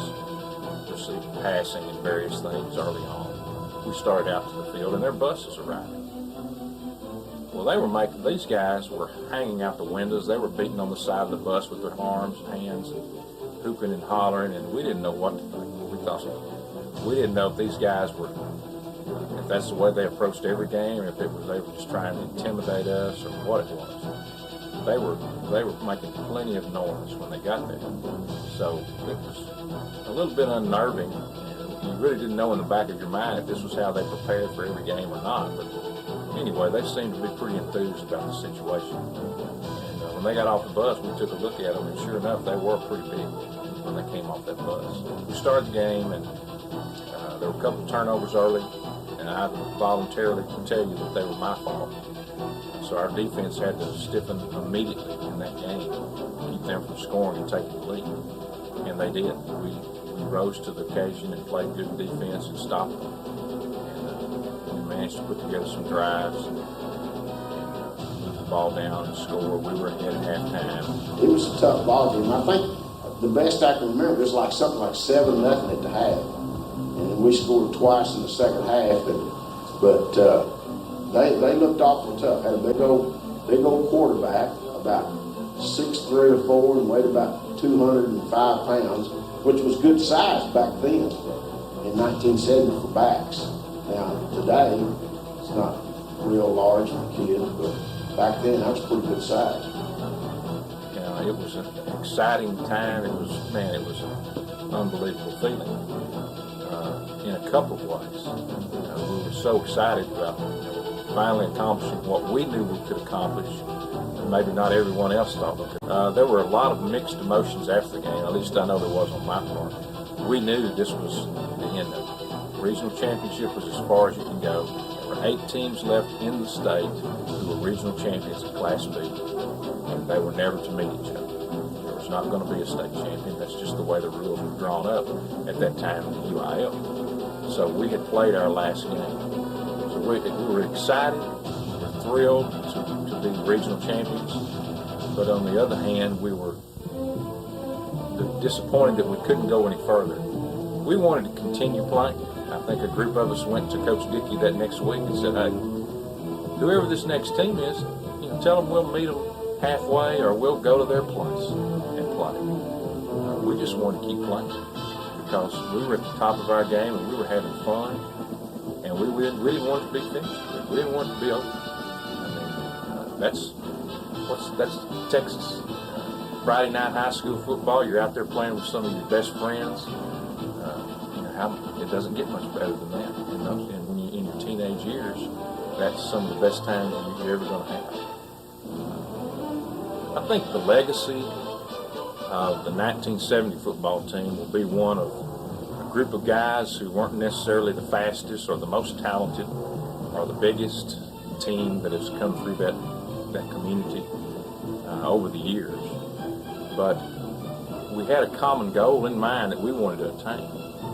receive passing and various things early on. We started out to the field and their buses arrived. Well, these guys were hanging out the windows. They were beating on the side of the bus with their arms and hands and hooping and hollering, and we didn't know what to think. We didn't know if these guys if that's the way they approached every game, if they were just trying to intimidate us or what it was. They were making plenty of noise when they got there. So it was a little bit unnerving. You really didn't know in the back of your mind if this was how they prepared for every game or not. But anyway, they seemed to be pretty enthused about the situation. And when they got off the bus, we took a look at them, and sure enough, they were pretty big when they came off that bus. We started the game, and there were a couple of turnovers early, and I voluntarily tell you that they were my fault. So our defense had to stiffen immediately in that game, keep them from scoring and taking the lead. And they did. We rose to the occasion and played good defense and stopped them. And we managed to put together some drives and move the ball down and score. We were ahead at halftime. It was a tough ball game. I think the best I can remember was something like 7-0 at the half. And then we scored twice in the second half. But they looked awful tough. Had a big old quarterback, about 6'3" or 4", and weighed about 205 pounds, which was good size back then in 1970 for backs. Now, today, it's not real large for kids, but back then, that was pretty good size. It was an exciting time. It was an unbelievable feeling. in a couple of ways. We were so excited about finally accomplishing what we knew we could accomplish, and maybe not everyone else thought we could. There were a lot of mixed emotions after the game, at least I know there was on my part. We knew this was the end of it. Regional championship was as far as you can go. There were 8 teams left in the state who were regional champions in Class B, and they were never to meet each other. There was not going to be a state champion. That's just the way the rules were drawn up at that time in the UIL. So we had played our last game. So we were excited, we were thrilled to be regional champions, but on the other hand, we were disappointed that we couldn't go any further. We wanted to continue playing. I think a group of us went to Coach Dickey that next week and said, hey, whoever this next team is, tell them we'll meet them halfway or we'll go to their place and play. We just wanted to keep playing because we were at the top of our game and we were having fun, and we really wanted to be finished. We didn't want it to be over. I mean, that's Texas. Friday night high school football. You're out there playing with some of your best friends. It doesn't get much better than that. And when you're in your teenage years, that's some of the best times you're ever going to have. I think the legacy of the 1970 football team will be one of a group of guys who weren't necessarily the fastest or the most talented or the biggest team that has come through that community over the years. But we had a common goal in mind that we wanted to attain.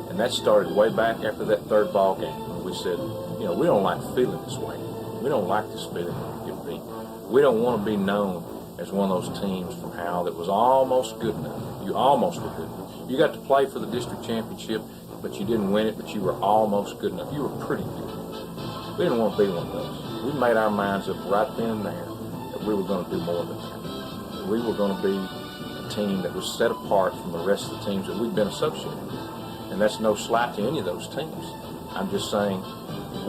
And that started way back after that third ball game. We said, we don't like feeling this way. We don't like this feeling when we get beat. We don't want to be known as one of those teams from Howe that was almost good enough. You almost were good enough. You got to play for the district championship, but you didn't win it, but you were almost good enough. You were pretty good. We didn't want to be one of those. We made our minds up right then and there that we were going to do more than that. We were going to be a team that was set apart from the rest of the teams that we've been associated with. And that's no slight to any of those teams. I'm just saying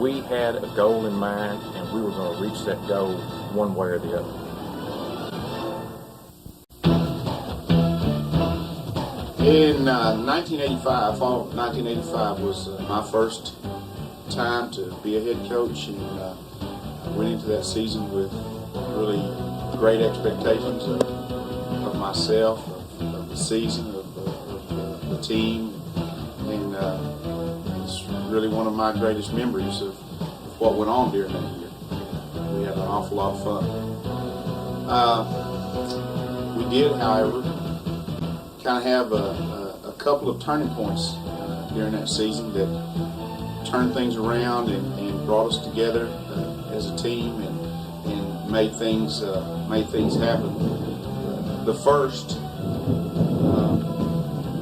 we had a goal in mind, and we were going to reach that goal one way or the other. In 1985, fall of 1985 was my first time to be a head coach, and I went into that season with really great expectations of myself, of the season, of the team. And it's really one of my greatest memories of what went on during that year. We had an awful lot of fun. We did, however, kind of have a couple of turning points during that season that turned things around and brought us together as a team and made things happen. The first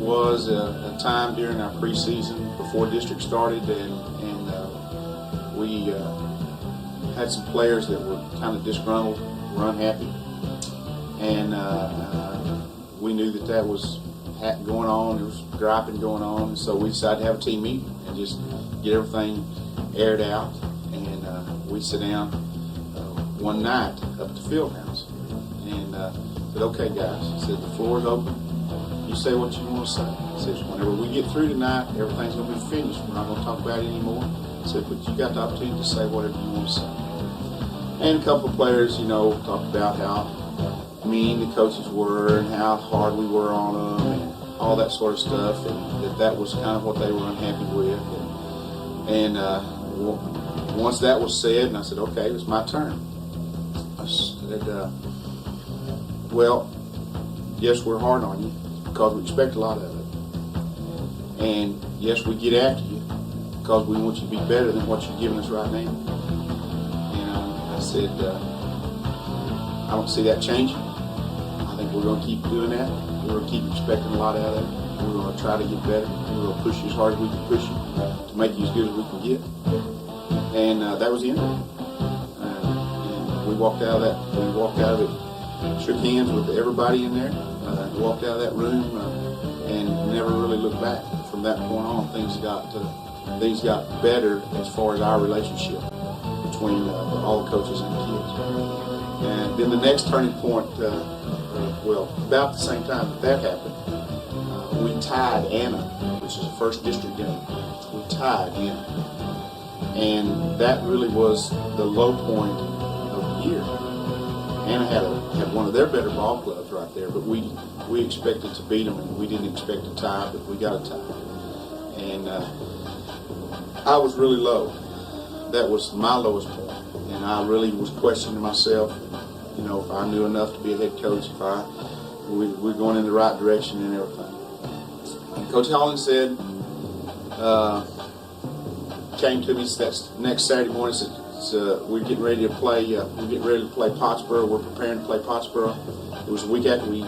was a time during our preseason before district started, and we had some players that were kind of disgruntled, were unhappy, and we knew that was going on. There was griping going on, so we decided to have a team meeting and just get everything aired out. And we sat down one night up at the field house and said, "Okay, guys," I said, "the floor is open. You say what you want to say." I said, "Whenever we get through tonight, everything's going to be finished. We're not going to talk about it anymore." I said, "But you got the opportunity to say whatever you want to say." And a couple of players, talked about how mean the coaches were and how hard we were on them and all that sort of stuff, and that was kind of what they were unhappy with. And once that was said, and I said, "Okay, it's my turn." I said, "Well, yes, we're hard on you because we expect a lot of it. And yes, we get after you because we want you to be better than what you're giving us right now." And I said, "I don't see that changing. I think we're going to keep doing that. We're going to keep expecting a lot out of it. We're going to try to get better. We're going to push you as hard as we can push you to make you as good as we can get." And that was the end of it. And we walked out of it, shook hands with everybody in there, walked out of that room, and never really looked back. From that point on, things got better as far as our relationship between all the coaches and the kids. And then the next turning point, about the same time that happened, we tied Anna, which is the first district game. We tie again. And that really was the low point of the year. Anna had one of their better ball clubs right there, but we expected to beat them, and we didn't expect a tie, but we got a tie. And I was really low. That was my lowest point, and I really was questioning myself, you know, if I knew enough to be a head coach, if we're going in the right direction and everything. And Coach Holland said, came to me that next Saturday morning, said, we're getting ready to play. We're getting ready to play Pottsboro. We're preparing to play Pottsboro. It was a week after we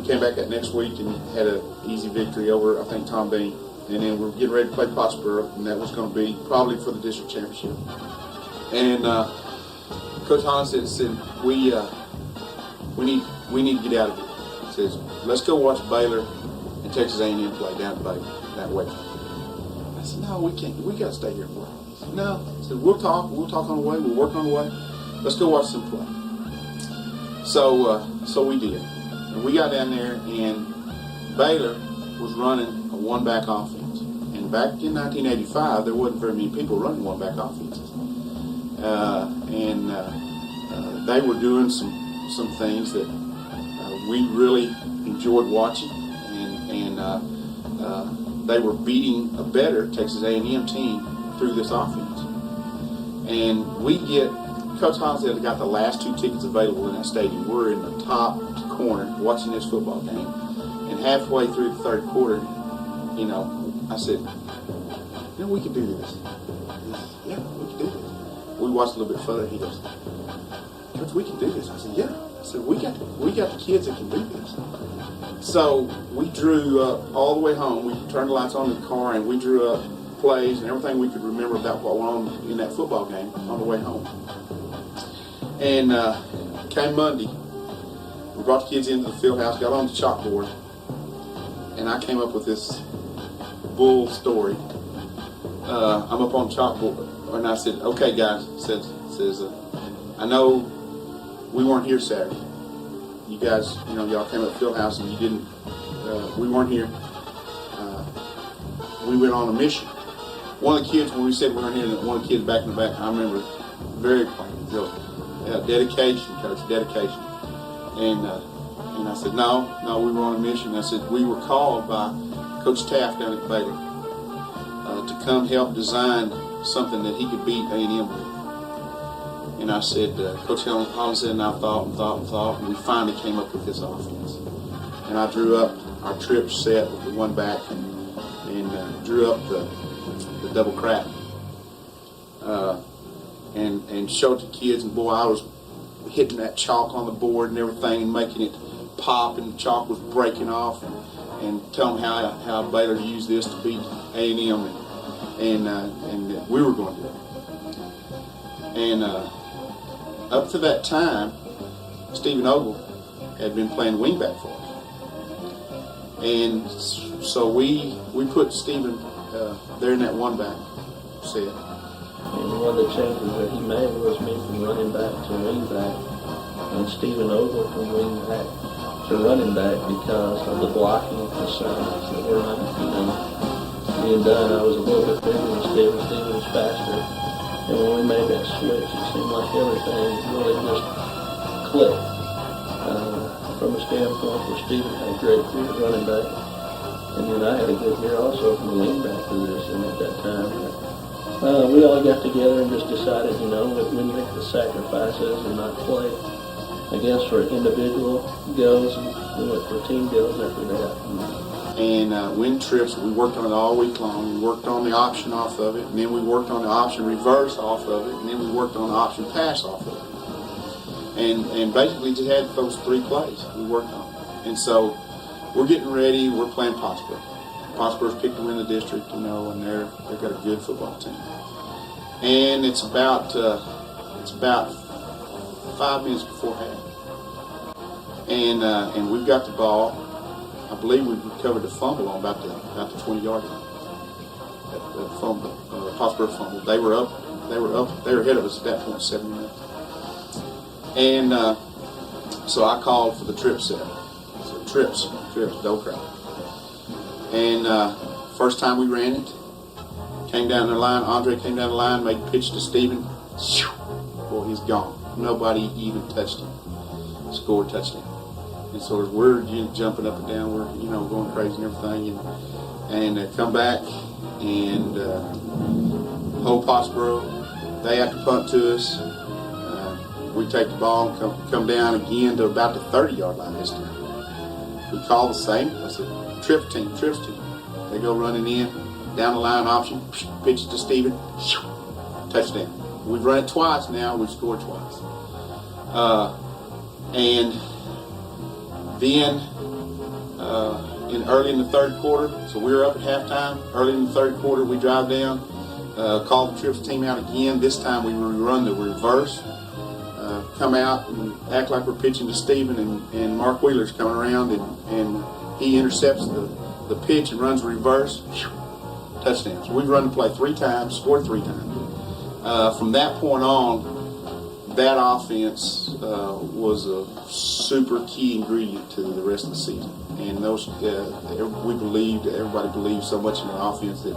came back that next week and had an easy victory over, I think, Tom Bean. And then we're getting ready to play Pottsboro, and that was going to be probably for the district championship. And Coach Holland said we need to get out of here. He says, let's go watch Baylor and Texas A&M play down at Baylor that way. I said, no, we can't. We got to stay here and work. He said, no. I said, we'll talk on the way. We'll work on the way. Let's go watch them play. So we did. And we got down there, and Baylor was running a one-back offense. And back in 1985, there wasn't very many people running one-back offenses. They were doing some things that we really enjoyed watching, and they were beating a better Texas A&M team through this offense. And Coach Holland said, got the last 2 tickets available in that stadium. We're in the top corner watching this football game. And halfway through the third quarter, you know, I said, you know, we can do this. He said, yeah, we can do this. We watched a little bit further. He goes, Coach, we can do this. I said, yeah. I said, we got the kids that can do this. So we drew up all the way home. We turned the lights on in the car, and we drew up plays and everything we could remember about what went on in that football game on the way home. And came Monday, we brought the kids into the field house, got on the chalkboard, and I came up with this bull story. I'm up on the chalkboard, and I said, okay, guys, says I know we weren't here Saturday. You guys, you know, y'all came up to the field house and you didn't, we weren't here. We went on a mission. One of the kids, when we said we weren't here, one of the kids back in the back, I remember very plainly, dedication, Coach, dedication. And I said, no, we were on a mission. I said, we were called by Coach Taft down at Baylor to come help design something that he could beat A&M with. And I said, Coach Holland said, and I thought, and we finally came up with this offense. And I drew up our trip set with the one back and drew up the double crack. And showed the kids, and boy, I was hitting that chalk on the board and everything and making it pop, and the chalk was breaking off, and telling them how Baylor used this to beat A&M, and we were going to do it. And up to that time, Stephen Ogle had been playing wingback for us. And so we put Stephen there in that one back set. And one of the changes that he made was me from running back to wing back, and Stephen Ogle from wing back to running back because of the blocking concerns that were being done. I was a little bit bigger than Stephen. Stephen was faster. And when we made that switch, it seemed like everything really just clicked. From a standpoint where Stephen had a great year at running back, and then I had a good year also from the wing back position at that time. We all got together and just decided, that we make the sacrifices and not play against our individual goals, and we went for team goals after that. And win trips, we worked on it all week long. We worked on the option off of it, and then we worked on the option reverse off of it, and then we worked on the option pass off of it. And basically just had those 3 plays we worked on. And so we're getting ready, we're playing Pottsboro. Pottsboro's picked to win the district, and they've got a good football team. And it's about 5 minutes before half. And we've got the ball. I believe we recovered the fumble on about the 20-yard line. The fumble, Pottsboro fumble. They were ahead of us at that point, 7 minutes. And so I called for the trip set. So trips, double crack. And First time we ran it, came down the line, Andre came down the line, made a pitch to Steven. Boy, he's gone. Nobody even touched him. Scored touchdown. And so we're jumping up and down, we're going crazy and everything, and come back, and Howe Pottsboro, they have to punt to us. We take the ball and come down again to about the 30-yard line this time. We call the same. I said, trips team. They go running in, down the line option, pitch it to Steven, touchdown. We've run it twice now, we've scored twice. And then early in the third quarter, so we were up at halftime. Early in the third quarter, we drive down, call the trips team out again. This time we run the reverse, come out and act like we're pitching to Steven, and Mark Wheeler's coming around, and he intercepts the pitch and runs reverse, touchdown. So we've run the play 3 times, scored 3 times. From that point on, that offense was a super key ingredient to the rest of the season, and everybody believed so much in the offense that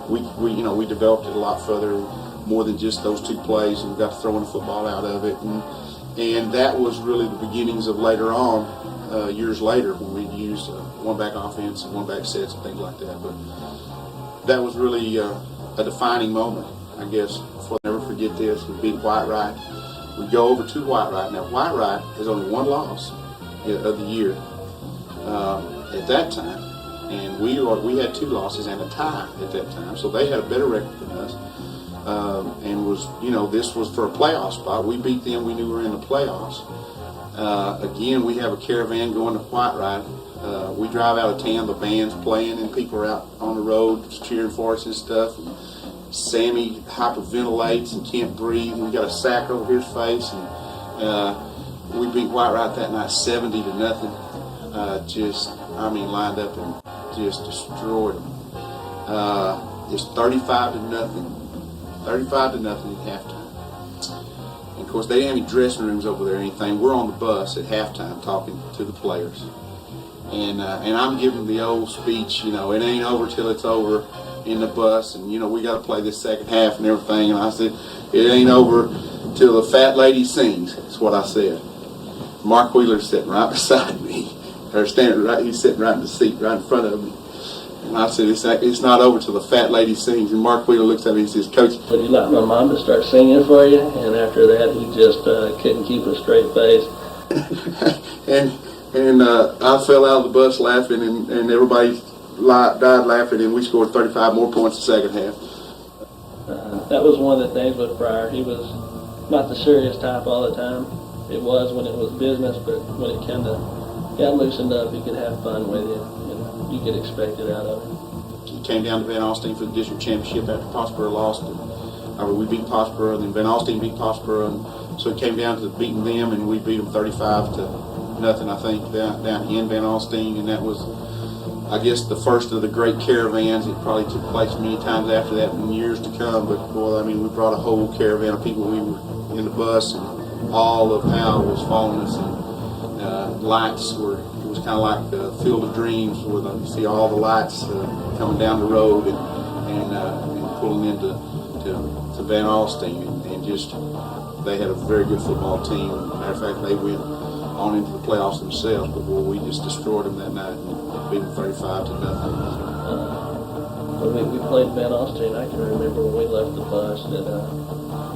we developed it a lot further, more than just those 2 plays, and we got to throwing the football out of it, and that was really the beginnings of later on, years later, when we used one-back offense and one-back sets and things like that. But that was really a defining moment, I guess. I'll never forget this. We beat Whitewright. We go over to Whitewright. Now, Whitewright has only 1 loss of the year at that time, and we had 2 losses and a tie at that time, so they had a better record than us, and this was for a playoff spot. We beat them. We knew we were in the playoffs. Again, we have a caravan going to Whitewright. We drive out of town, the band's playing, and people are out on the road cheering for us and stuff. And Sammy hyperventilates and can't breathe. We got a sack over his face, and we beat Whitewright that night 70-0. Lined up and just destroyed them. It's 35-0. 35-0 at halftime. And of course, they didn't have any dressing rooms over there or anything. We're on the bus at halftime talking to the players. And I'm giving the old speech, it ain't over till it's over in the bus, and we got to play this second half and everything. And I said, it ain't over till the fat lady sings. That's what I said. Mark Wheeler's sitting right beside me, he's sitting right in the seat right in front of me. And I said, it's not over till the fat lady sings. And Mark Wheeler looks at me and says, Coach, would you like my mom to start singing for you? And after that, he just couldn't keep a straight face. and I fell out of the bus laughing, and everybody died laughing, and we scored 35 more points the second half. That was one of the things with Pryor. He was not the serious type all the time. It was when it was business, but when it kind of got loosened up, he could have fun with you, and you could expect it out of him. He came down to Van Alstyne for the district championship after Pottsboro lost. We beat Pottsboro, and then Van Alstyne beat Pottsboro, and so it came down to beating them, and we beat them 35-0, I think, down in Van Alstyne, and that was, I guess, the first of the great caravans. It probably took place many times after that in years to come, but boy, we brought a whole caravan of people. We were in the bus, and all of Howe was following us, and lights were, it was kind of like the Field of Dreams, where you see all the lights coming down the road and pulling into Van Alstyne, and just, they had a very good football team. Matter of fact, they went on into the playoffs themselves, but boy, we just destroyed them that night and beat them 35-0. When we played Van Alstyne, I can remember when we left the bus that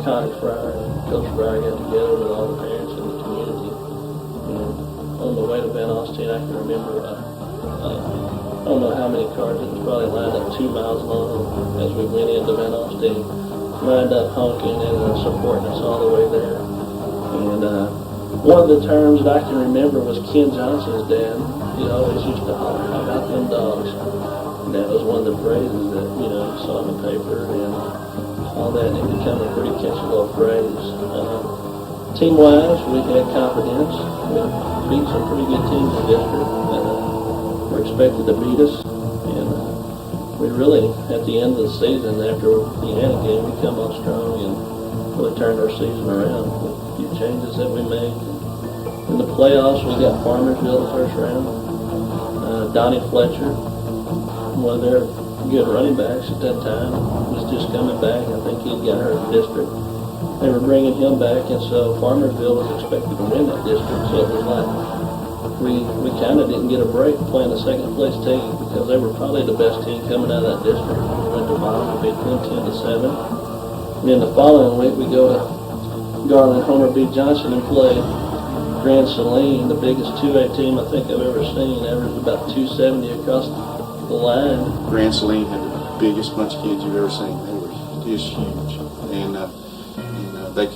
Connie Fryer and Coach Fryer got together with all the parents in the community. And on the way to Van Alstyne, I can remember, I don't know how many cars, it was probably lined up 2 miles long as we went into Van Alstyne, lined up honking and supporting us all the way there. And one of the terms that I can remember was Ken Johnson's dad. He always used to holler, "How about them dogs?" And that was one of the phrases that, you saw in the paper and all that, and it became a pretty catchy little phrase. Team-wise, we had confidence. We beat some pretty good teams in district that were expected to beat us. And we really, at the end of the season, after the Anna game, we come on strong and really turned our season around with a few changes that we made. In the playoffs, we got Farmersville the first round. Donnie Fletcher, one of their good running backs at that time. He was just coming back. I think he got hurt in the district. They were bringing him back, and so Farmersville was expected to win that district. So it was like we kind of didn't get a break playing the second place team because they were probably the best team coming out of that district. We went to Bottom, we beat them 10-7. And then the following week we go to Garland, Homer B. Johnson, and play Grand Saline, the biggest 2A team I think I've ever seen. Averaged about 270 across the line. Grand Saline had the biggest bunch of kids you've ever seen. They were just huge, and they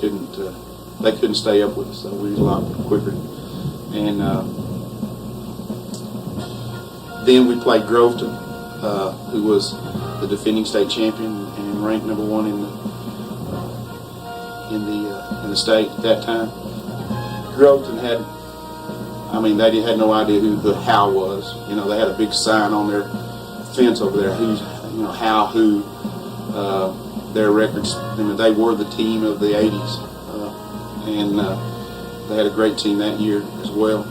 couldn't stay up with us. So we was a lot quicker. And then we played Groveton, who was the defending state champion and ranked number 1 in the state at that time. Groveton had no idea who the Howe was. You know, they had a big sign on their fence over there, Howe, who, their records. They were the team of the 80s, and they had a great team that year as well.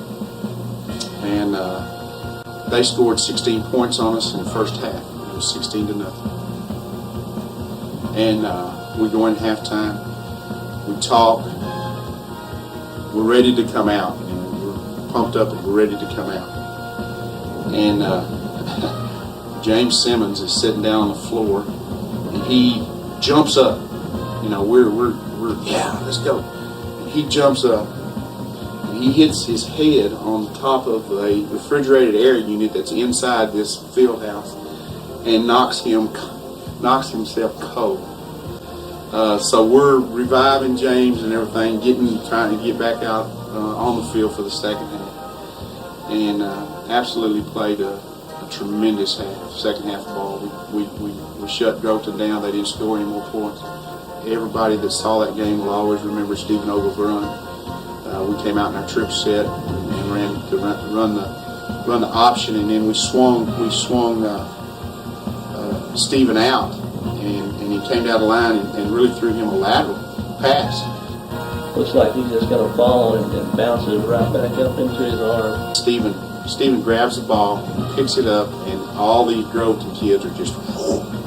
And they scored 16 points on us in the first half. It was 16-0. And we go in halftime. We talk. We're ready to come out. We're pumped up and we're ready to come out. And James Simmons is sitting down on the floor, and he jumps up. We're yeah, let's go. And he jumps up, and he hits his head on the top of a refrigerated air unit that's inside this field house, and knocks himself cold. So we're reviving James and everything, trying to get back out on the field for the second half, and absolutely played a tremendous second half ball. We shut Groveton down. They didn't score any more points. Everybody that saw that game will always remember Stephen Ogle's run. We came out in our trip set and ran the option, and then we swung Stephen out. And he came down the line and really threw him a lateral pass. Looks like he just got a ball and bounces right back up into his arm. Stephen grabs the ball, picks it up, and all these Groveton kids are just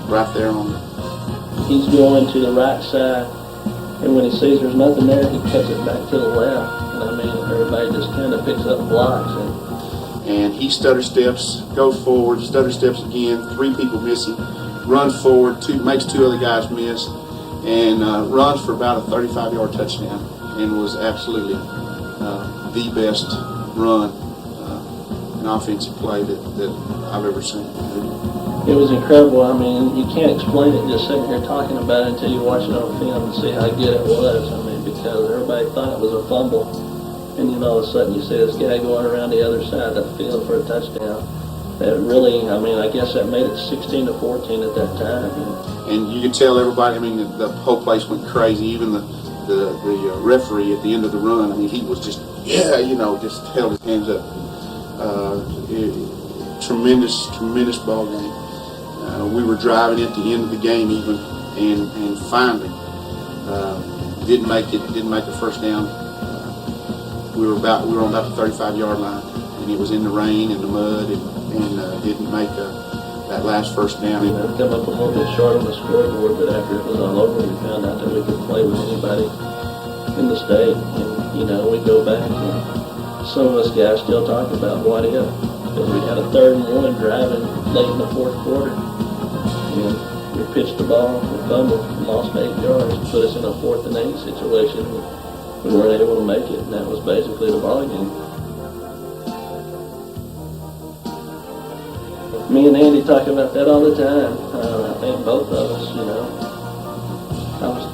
right there on it. He's going to the right side, and when he sees there's nothing there, he cuts it back to the left. And everybody just kind of picks up blocks. And he stutter steps, goes forward, stutter steps again, 3 people missing. Runs forward, makes 2 other guys miss, and runs for about a 35-yard touchdown, and was absolutely the best run in offensive play that I've ever seen. It was incredible. You can't explain it just sitting here talking about it until you watch it on film and see how good it was. Because everybody thought it was a fumble, and then all of a sudden you see this guy going around the other side of the field for a touchdown. That really, I guess that made it 16-14 at that time. And you could tell everybody, the whole place went crazy. Even the referee at the end of the run, he was just held his hands up. Tremendous ball game. We were driving at the end of the game even, and finally didn't make the first down. We were on about the 35-yard line, and it was in the rain and the mud, and didn't make that last first down. Come up a little bit short on the scoreboard, but after it was all over, we found out that we could play with anybody in the state. And we go back, and some of us guys still talk about what if, because we had a 3rd and 1 driving late in the 4th quarter, and we pitched the ball, we fumbled, lost 8 yards, put us in a 4th and 8 situation. We weren't able to make it, and that was basically the ball game. Me and Andy talk about that all the time. I think both of us, I was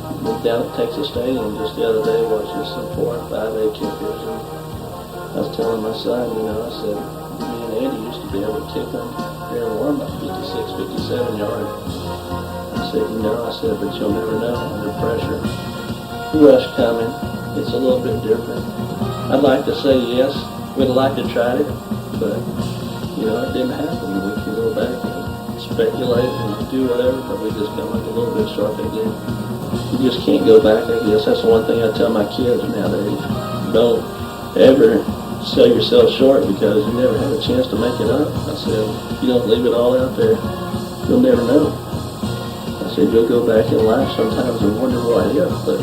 down at Texas Stadium just the other day watching some 4 and 5A kickers, and I was telling my son, I said, me and Andy used to be able to kick them during warm-up 56, 57 yards. I said, but you'll never know under pressure. Rush coming, it's a little bit different. I'd like to say yes, we'd like to try it, but it didn't happen. We can go back and speculate and do whatever, but we just come up a little bit short again. You just can't go back, I guess. That's the one thing I tell my kids nowadays. Don't ever sell yourself short because you never have a chance to make it up. I said, you don't leave it all out there. you'll never know. I said, you'll go back in life sometimes and wonder what if, but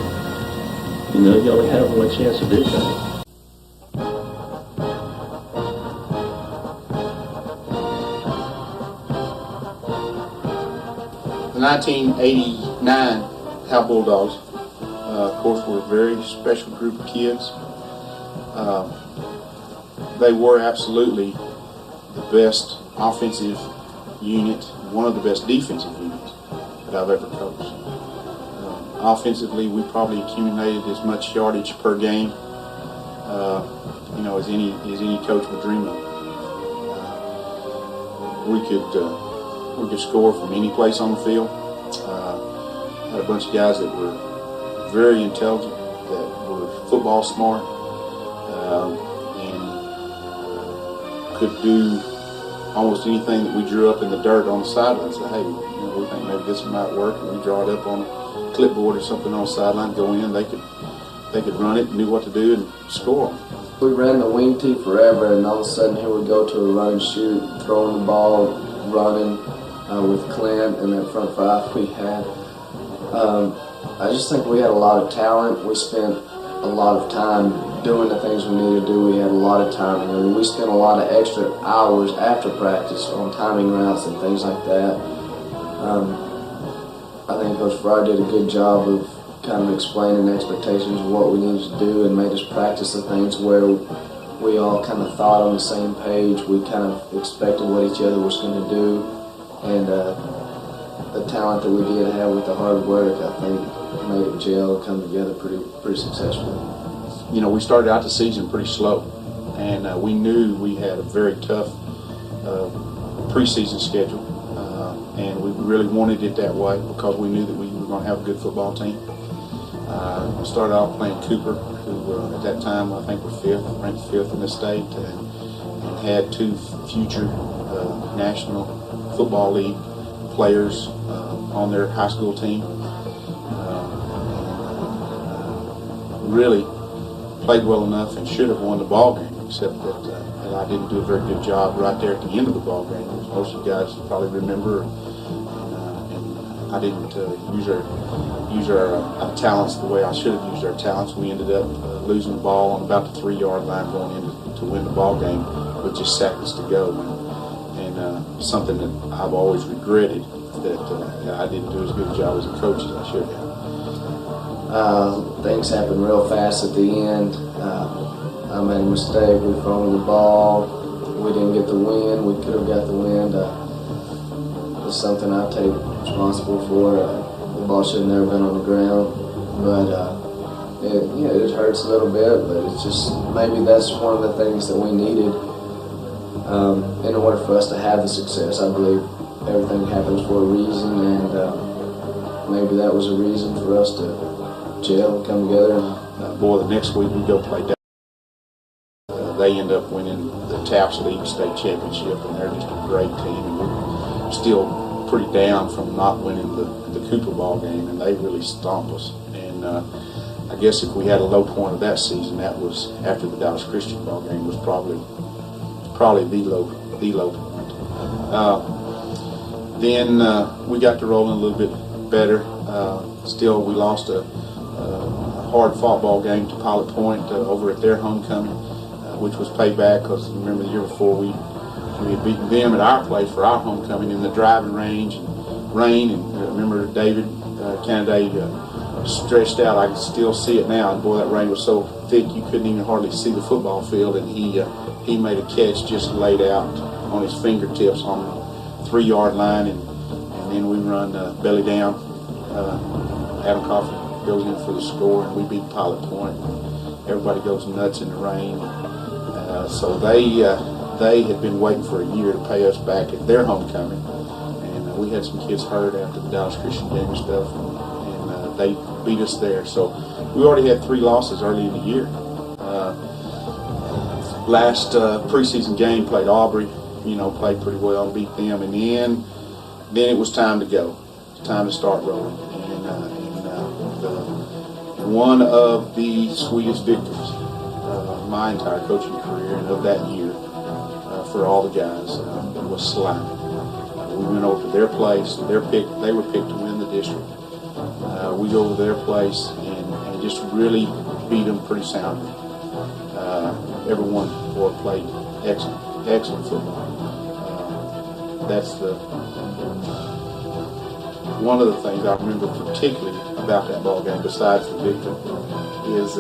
you only have one chance to do that. The 1989 Howe Bulldogs, of course, were a very special group of kids. They were absolutely the best offensive unit, one of the best defensive units that I've ever coached. Offensively, we probably accumulated as much yardage per game, as any coach would dream of. We could score from any place on the field. Had a bunch of guys that were very intelligent, that were football smart, and could do almost anything that we drew up in the dirt on the sideline. Say, hey, we think maybe this might work, and we draw it up on a clipboard or something on the sideline, go in, they could run it, knew what to do, and score. We ran the wing tee forever, and all of a sudden here we go to a run and shoot, throwing the ball, running with Clint and that front five we had. I just think we had a lot of talent. We spent a lot of time doing the things we needed to do. We had a lot of timing. I mean, we spent a lot of extra hours after practice on timing routes and things like that. I think Coach Fry did a good job of kind of explaining the expectations of what we needed to do and made us practice the things where we all kind of thought on the same page. We kind of expected what each other was going to do, and the talent that we did have with the hard work, I think, made it gel and come together pretty successfully. We started out the season pretty slow, and we knew we had a very tough preseason schedule, and we really wanted it that way because we knew that we were going to have a good football team. We started out playing Cooper, who at that time I think were ranked fifth in the state, and had two future National Football League players on their high school team. Really played well enough and should have won the ball game, except that I didn't do a very good job right there at the end of the ball game, as most of you guys probably remember. And I didn't use our talents the way I should have used our talents. We ended up losing the ball on about the 3-yard line going in to win the ball game with just seconds to go. And something that I've always regretted, that I didn't do as good a job as a coach as I should have. Things happened real fast at the end. I made a mistake. We fumbled the ball. We didn't get the win. We could have got the win. It's something I take responsible for. The ball should have never been on the ground. But it hurts a little bit. But it's just maybe that's one of the things that we needed in order for us to have the success. I believe everything happens for a reason, and maybe that was a reason for us to gel and come together. The next week we go play down. They end up winning the TAPS League State Championship, and they're just a great team. And we're still pretty down from not winning the Cooper ball game, and they really stomped us. And I guess if we had a low point of that season, that was after the Dallas Christian ball game was probably the low point. Then we got to rolling a little bit better. Still, we lost a hard-fought ball game to Pilot Point over at their homecoming, which was payback because remember the year before we had beaten them at our place for our homecoming in the driving range and rain. And remember David Kennedy stretched out. I can still see it now. And boy, that rain was so thick you couldn't even hardly see the football field. And he made a catch just laid out on his fingertips on the 3-yard line, and then we run belly down. Adam Coffey goes in for the score, and we beat Pilot Point. Everybody goes nuts in the rain. So they had been waiting for a year to pay us back at their homecoming, and we had some kids hurt after the Dallas Christian game and stuff, and they beat us there. So we already had 3 losses early in the year. Last preseason game played Aubrey, played pretty well and beat them, and then it was time to go. Time to start rolling. One of the sweetest victories of my entire coaching career and of that year for all the guys was Slime. We went over to their place. They were picked to win the district. We go over their place and just really beat them pretty soundly. Everyone played excellent football. That's one of the things I remember particularly about that ball game, besides the victory, is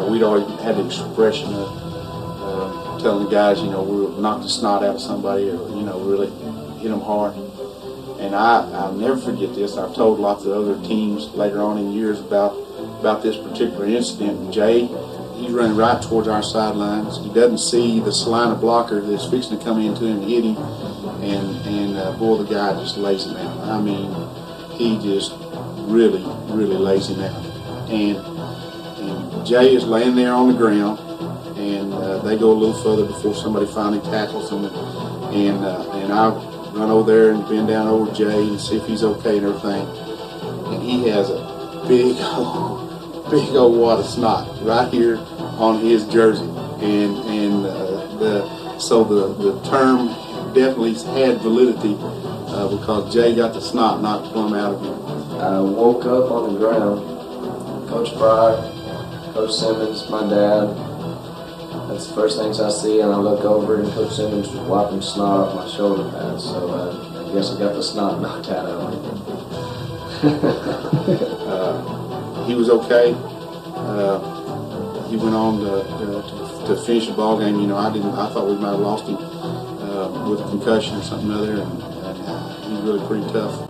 we'd always had the expression of telling the guys, we would knock the snot out of somebody, or really hit them hard. And I'll never forget this. I've told lots of other teams later on in years about this particular incident. Jay, he's running right towards our sidelines. He doesn't see the Salina blocker that's fixing to come into him and hit him, and boy, the guy just lays him out. I mean, he just really lays him out. And Jay is laying there on the ground, and they go a little further before somebody finally tackles him. And I run over there and bend down over Jay and see if he's okay and everything. And he has a big old wad of snot right here on his jersey. So the term definitely had validity because Jay got the snot knocked plumb out of him. I woke up on the ground. Coach Fry, Coach Simmons, my dad. That's the first things I see, and I look over, and Coach Simmons was wiping snot off my shoulder pads. So I guess I got the snot knocked out of me. He was okay. He went on to finish the ball game. I thought we might have lost him with a concussion or something other, and he's really pretty tough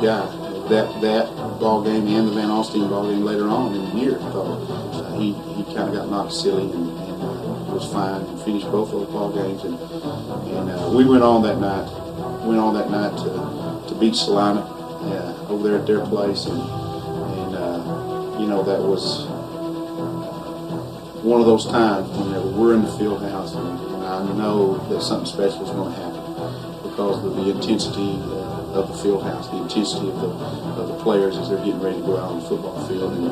guy. That ball game and the Van Alstyne ball game later on in the year, he kind of got knocked silly and was fine and finished both those ball games. And we went on that night. To beat Salina over there at their place, and that was one of those times when we're in the field house, and I know that something special is going to happen because of the intensity of the field house, the intensity of the players as they're getting ready to go out on the football field. And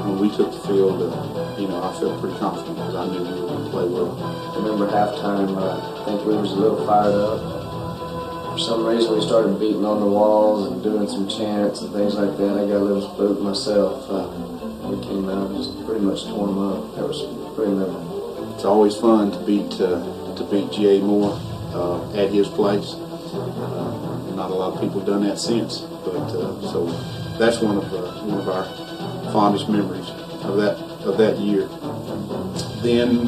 when we took the field, I felt pretty confident because I knew we were going to play well. I remember halftime, I think we was a little fired up. For some reason, we started beating on the walls and doing some chants and things like that. I got a little spooked myself. We came out and just pretty much tore them up. That was pretty memorable. It's always fun to beat G.A. Moore at his place. Not a lot of people have done that since, but so that's one of our fondest memories of that year. Then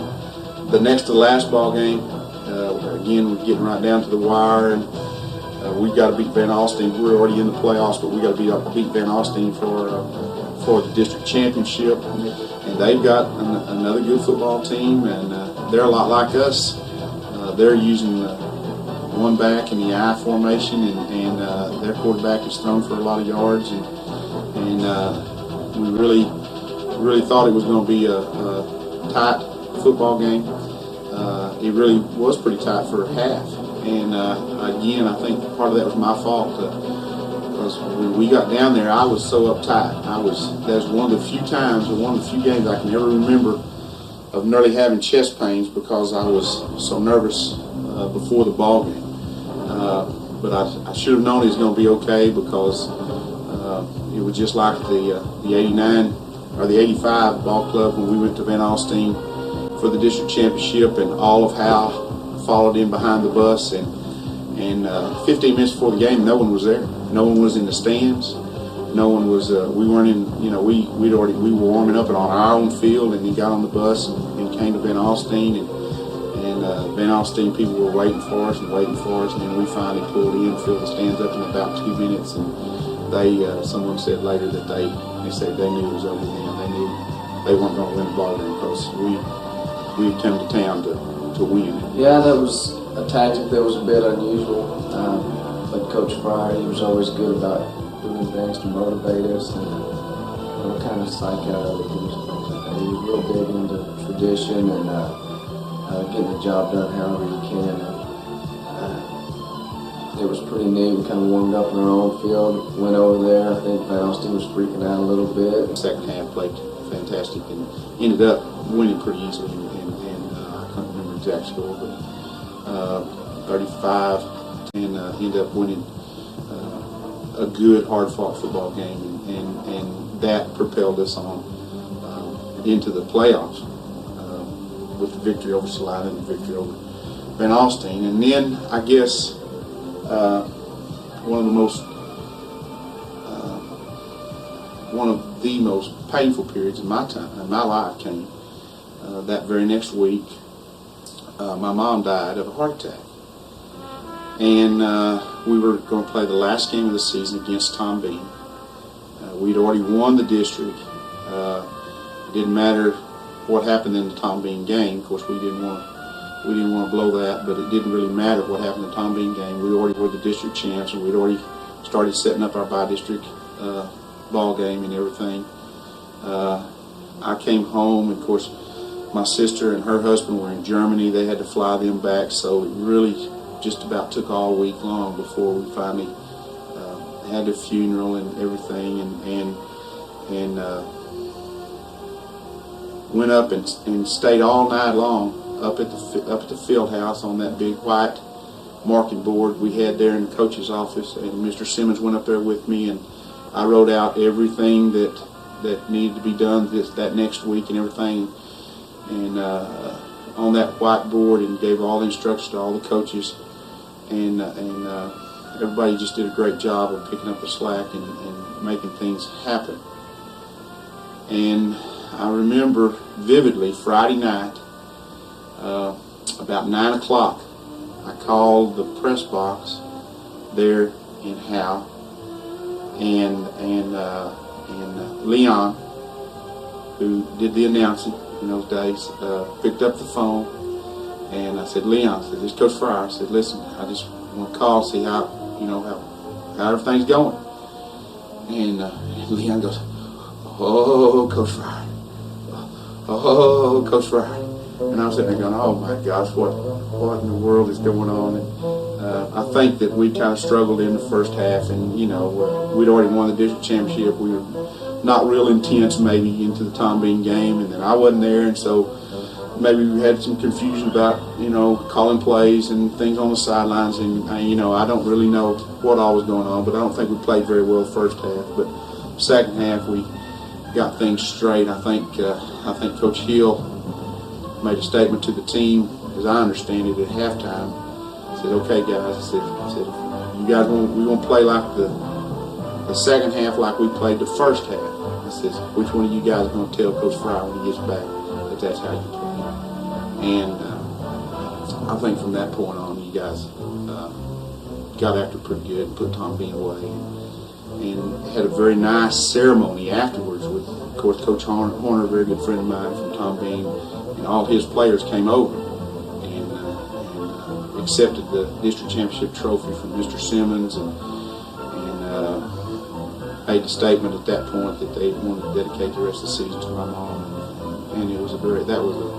the next to last ball game, again we're getting right down to the wire, and we got to beat Van Alstyne. We're already in the playoffs, but we got to beat Van Alstyne for the district championship, and they've got another good football team, and they're a lot like us. They're using one back in the I formation, and their quarterback is thrown for a lot of yards, and we really thought it was going to be a tight football game. It really was pretty tight for a half, and again, I think part of that was my fault because when we got down there, I was so uptight. That was one of the few times, or one of the few games I can ever remember of nearly having chest pains because I was so nervous before the ball game. But I should have known it was going to be okay because it was just like the 89 or the 85 ball club when we went to Van Alstyne for the district championship, and all of Howe followed in behind the bus, and 15 minutes before the game, no one was there. No one was in the stands. No one was. We weren't in. We were warming up on our own field, and he got on the bus and came to Van Alstyne, and Van Alstyne people were waiting for us, and then we finally pulled in, filled the stands up in about 2 minutes, and someone said later that they said they knew it was over then. They knew they weren't going to win the ball game because we had come to town to win. Yeah, that was a tactic that was a bit unusual, but Coach Fryer, he was always good about doing things to motivate us and kind of psych out other teams and things like that. He was real big into tradition and getting the job done however you can. It was pretty neat. We kind of warmed up in our own field, went over there. I think Van Alstyne was freaking out a little bit. The second half played fantastic and ended up winning pretty easily. And I can't remember the exact score, but 35-24 and ended up winning a good, hard-fought football game, and that propelled us on into the playoffs with the victory over Salina and the victory over Van Alstyne. And then I guess one of the most painful periods in my life came that very next week. My mom died of a heart attack, and we were going to play the last game of the season against Tom Bean. We'd already won the district. It didn't matter what happened in the Tom Bean game. Of course, we didn't want to blow that, but it didn't really matter what happened in the Tom Bean game. We already were the district champs, and we'd already started setting up our bi-district ball game and everything. I came home, and of course, my sister and her husband were in Germany. They had to fly them back, so it really just about took all week long before we finally had the funeral and everything, and went up and stayed all night long up at the field house on that big white marking board we had there in the coach's office. And Mr. Simmons went up there with me, and I wrote out everything that needed to be done that next week and everything, and on that whiteboard, and gave all the instructions to all the coaches, and everybody just did a great job of picking up the slack and making things happen. And I remember vividly Friday night, about 9 o'clock, I called the press box there in Howe, and Leon, who did the announcing in those days, picked up the phone, and I said, Leon, I said, this is Coach Fryer. I said, listen, I just want to call, see how everything's going. And Leon goes, oh, Coach Fryer. Oh, Coach Fryer. And I was sitting there going, oh my gosh, what in the world is going on? And I think that we kind of struggled in the first half, and we'd already won the district championship. We were not real intense maybe into the Tom Bean game, and then I wasn't there, and so maybe we had some confusion about calling plays and things on the sidelines, and I don't really know what all was going on, but I don't think we played very well first half. But second half we got things straight. I think Coach Hill made a statement to the team, as I understand it, at halftime. I said, okay guys, I said you guys we want to play like the second half like we played the first half. I said, which one of you guys are going to tell Coach Fryer when he gets back that that's how you play? And I think from that point on, you guys got after pretty good and put Tom Bean away, and had a very nice ceremony afterwards with, of course, Coach Horner, a very good friend of mine from Tom Bean, and all his players came over and accepted the district championship trophy from Mr. Simmons, and made the statement at that point that they wanted to dedicate the rest of the season to my mom, and that was a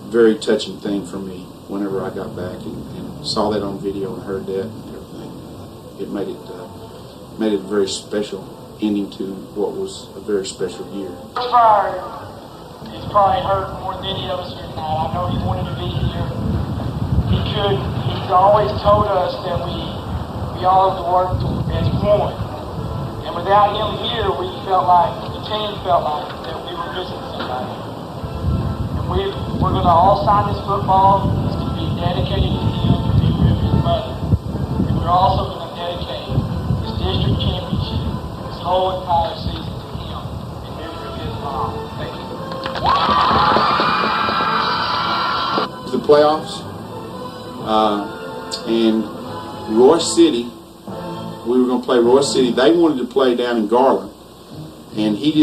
very touching thing for me whenever I got back and saw that on video and heard that and everything. It made it a very special ending to what was a very special year. Fryer is probably hurt more than any of us here tonight. I know he wanted to be here. He could. He's always told us that we all have to work as one. And without him here, the team felt like that we were missing somebody. And we're going to all sign this football. It's going to be dedicated to him and to his mother. And we're also going to dedicate this district championship, this whole entire season to him in memory of his mom. Thank you. The playoffs, and Royce City. We were going to play Royce City. They wanted to play down in Garland, and he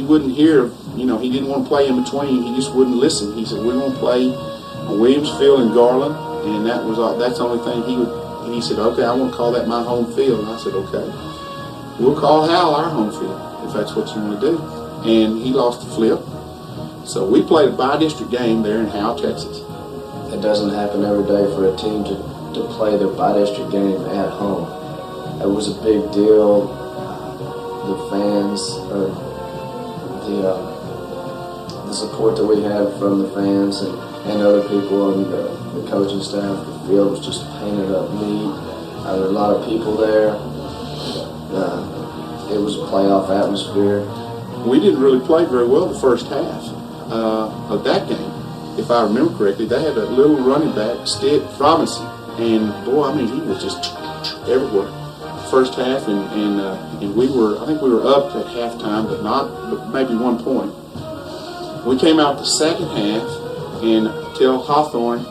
wouldn't hear. He didn't want to play in between. He just wouldn't listen. He said, "We're going to play on Williams Field in Garland," and that's the only thing he said, "Okay, I want to call that my home field." And I said, "Okay, we'll call Hal our home field if that's what you want to do." And he lost the flip. So we played a bi-district game there in Howe, Texas. It doesn't happen every day for a team to play their bi-district game at home. It was a big deal. The fans, or the support that we had from the fans and other people and the coaching staff, field was just painted up neat. There were a lot of people there. It was a playoff atmosphere. We didn't really play very well the first half of that game. If I remember correctly, they had a little running back, Stitt Robinson, and boy, I mean, he was just everywhere. First half, and we were, I think we were up at halftime, but maybe 1 point. We came out the second half and tell Hawthorne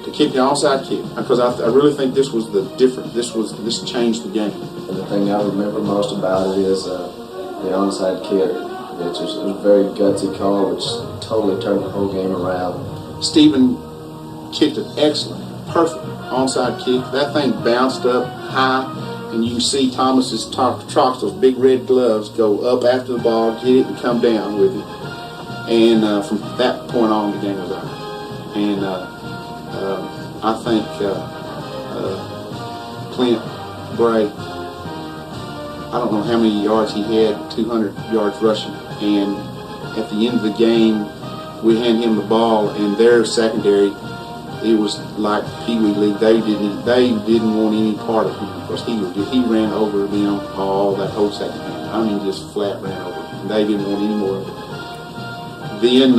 to kick the onside kick, because I really think this was the difference. This changed the game. And the thing I remember most about it is the onside kick. It was a very gutsy call, which totally turned the whole game around. Stephen kicked an excellent, perfect onside kick. That thing bounced up high, and you can see Thomas's Trox, those big red gloves, go up after the ball, get it, and come down with it. And from that point on, the game was over. And I think Clint Bray, I don't know how many yards he had, 200 yards rushing. And at the end of the game, we handed him the ball, and their secondary, it was like Pee Wee League. They didn't want any part of him, because he ran over them all that whole second half. I mean, just flat ran over them. They didn't want any more of it. Then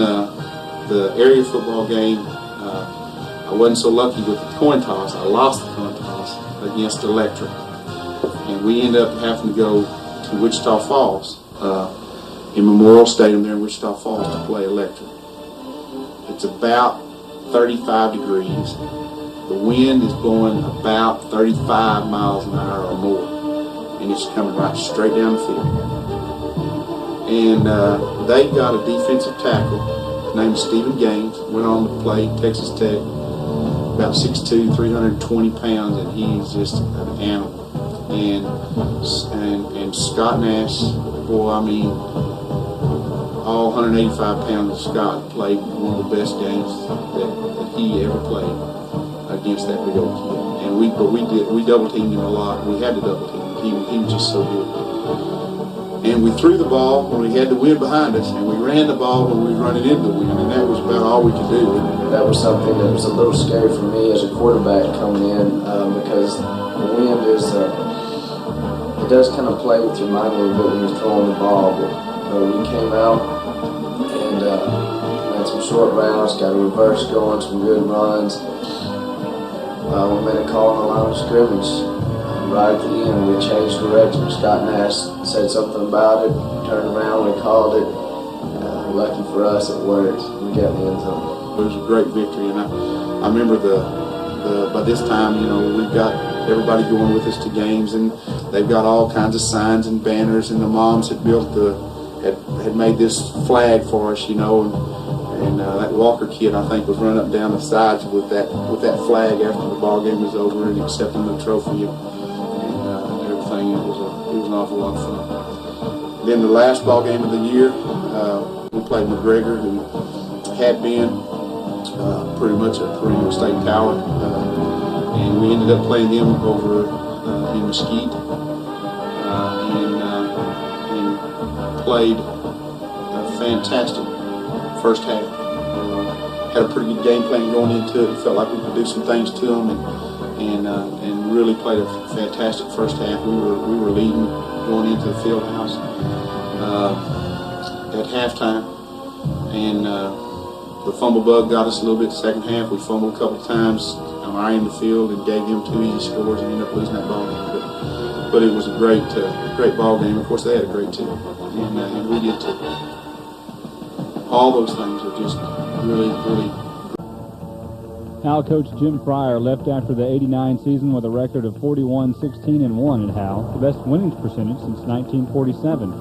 the area football game, I wasn't so lucky with the coin toss. I lost the coin toss against Electra, and we ended up having to go to Wichita Falls in Memorial Stadium there in Wichita Falls to play Electra. It's about 35 degrees. The wind is blowing about 35 miles an hour or more, and it's coming right straight down the field. And they got a defensive tackle named Stephen Gaines, went on to play Texas Tech, about 6'2", 320 pounds, and he's just an animal. And Scott Nash, boy, I mean, all 185 pounds of Scott played one of the best games that he ever played against that big old kid. And we double teamed him a lot. We had to double team him. He was just so good. And we threw the ball when we had the wind behind us, and we ran the ball when we were running into the wind, and that was about all we could do. That was something that was a little scary for me as a quarterback coming in, because the wind is, it does kind of play with your mind a little bit when you're throwing the ball. But we came out and had some short routes, got a reverse going, some good runs. We made a call on the line of scrimmage. Right at the end, we changed direction. Scott Nash said something about it, turned around, we called it. Lucky for us, it worked. We got the end zone. It was a great victory, and I remember by this time, you know, we've got everybody going with us to games, and they've got all kinds of signs and banners, and the moms had built had made this flag for us, you know, and that Walker kid, I think, was running up and down the sides with that flag after the ball game was over and accepting the trophy. It was an awful lot of fun. Then the last ball game of the year, we played McGregor, who had been pretty much a perennial state power, and we ended up playing them over in Mesquite, and played a fantastic first half. Had a pretty good game plan going into it. Felt like we could do some things to them, and really played a fantastic first half. We were leading going into the field house at halftime, and the fumble bug got us a little bit the second half. We fumbled a couple of times on our end of the field and gave them 2 easy scores and ended up losing that ball game. But it was a great ball game. Of course, they had a great team, and we did too. All those things are just really. Howe coach Jim Fryer left after the '89 season with a record of 41-16-1 at Howe, the best winning percentage since 1947.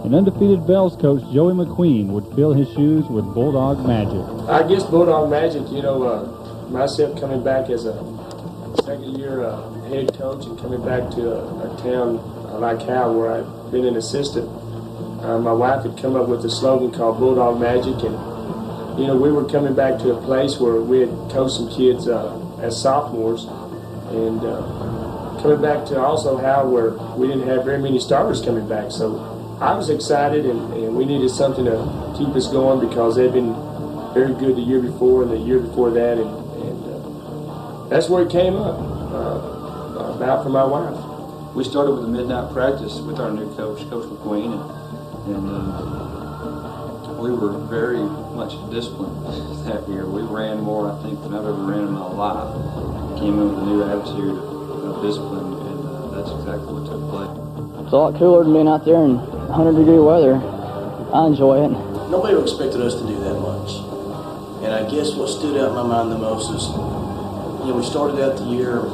And undefeated Bells coach Joey McQueen would fill his shoes with Bulldog magic. I guess Bulldog magic, you know, myself coming back as a second-year head coach and coming back to a town like Howe where I've been an assistant, my wife had come up with a slogan called Bulldog Magic, and you know, we were coming back to a place where we had coached some kids as sophomores, and coming back to also Howe where we didn't have very many starters coming back. So I was excited, and we needed something to keep us going because they'd been very good the year before and the year before that, and that's where it came up, about for my wife. We started with a midnight practice with our new coach, Coach McQueen, and we were very much disciplined that year. We ran more, I think, than I've ever ran in my life. Came in with a new attitude of discipline, and that's exactly what took place. It's a lot cooler than being out there in 100-degree weather. I enjoy it. Nobody expected us to do that much. And I guess what stood out in my mind the most is, we started out the year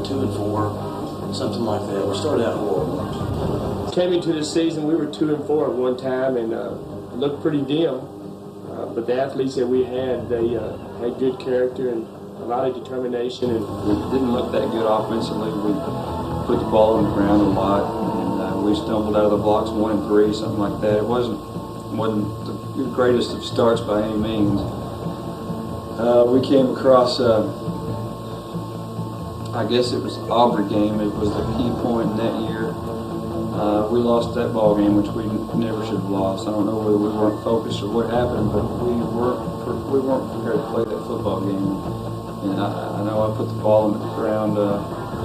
2-4, something like that. We started out horrible. Came into the season, we were 2-4 at one time, and it looked pretty dim. But the athletes that we had, they had good character and a lot of determination. And we didn't look that good offensively. We put the ball on the ground a lot, and we stumbled out of the blocks 1 and 3, something like that. It wasn't the greatest of starts by any means. We came across, I guess it was Aubrey game. It was the key point in that year. We lost that ball game, which we never should have lost. I don't know whether we weren't focused or what happened, but we weren't prepared to play that football game. And I know I put the ball on the ground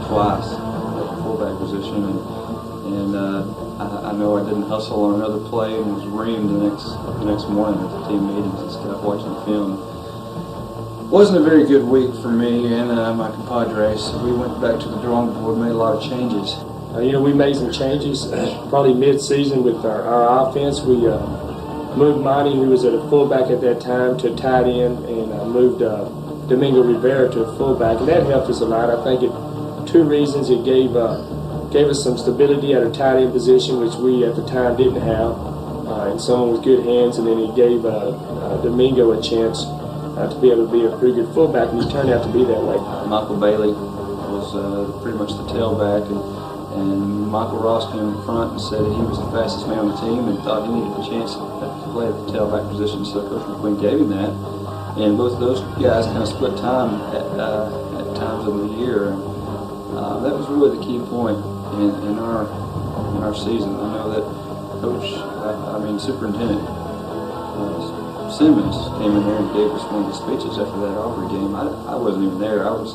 twice at the fullback position, and I know I didn't hustle on another play and was reamed the next morning at the team meetings and stuff, watching the film. Wasn't a very good week for me and my compadres. We went back to the drawing board, made a lot of changes. We made some changes probably mid-season with our offense. We moved Monty, who was at a fullback at that time, to a tight end, and moved Domingo Rivera to a fullback, and that helped us a lot. I think 2 reasons. It gave us some stability at a tight end position, which we at the time didn't have, and someone with good hands, and then it gave Domingo a chance to be able to be a pretty good fullback, and he turned out to be that way. Michael Bailey was pretty much the tailback, and Michael Ross came in front and said he was the fastest man on the team and thought he needed a chance to play at the tailback position, so Coach McQueen gave him that. And both of those guys kind of split time at times of the year. And, that was really the key point in our season. I know that Superintendent Simmons came in there and gave us one of the speeches after that Aubrey game. I wasn't even there. I was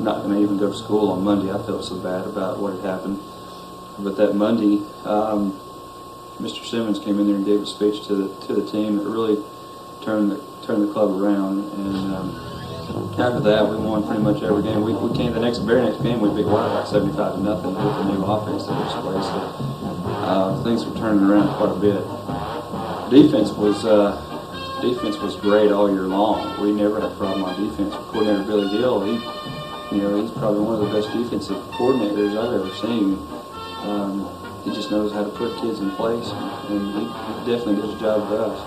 not going to even go to school on Monday. I felt so bad about what had happened. But that Monday, Mr. Simmons came in there and gave a speech to the team that really turned the club around. And after that, we won pretty much every game. We came the very next game we beat White 75-0 with the new offense that was placed. So, things were turning around quite a bit. Defense was great all year long. We never had a problem on defense. Coordinator Billy Gill, he's probably one of the best defensive coordinators I've ever seen. He just knows how to put kids in place, and he definitely did his job with us.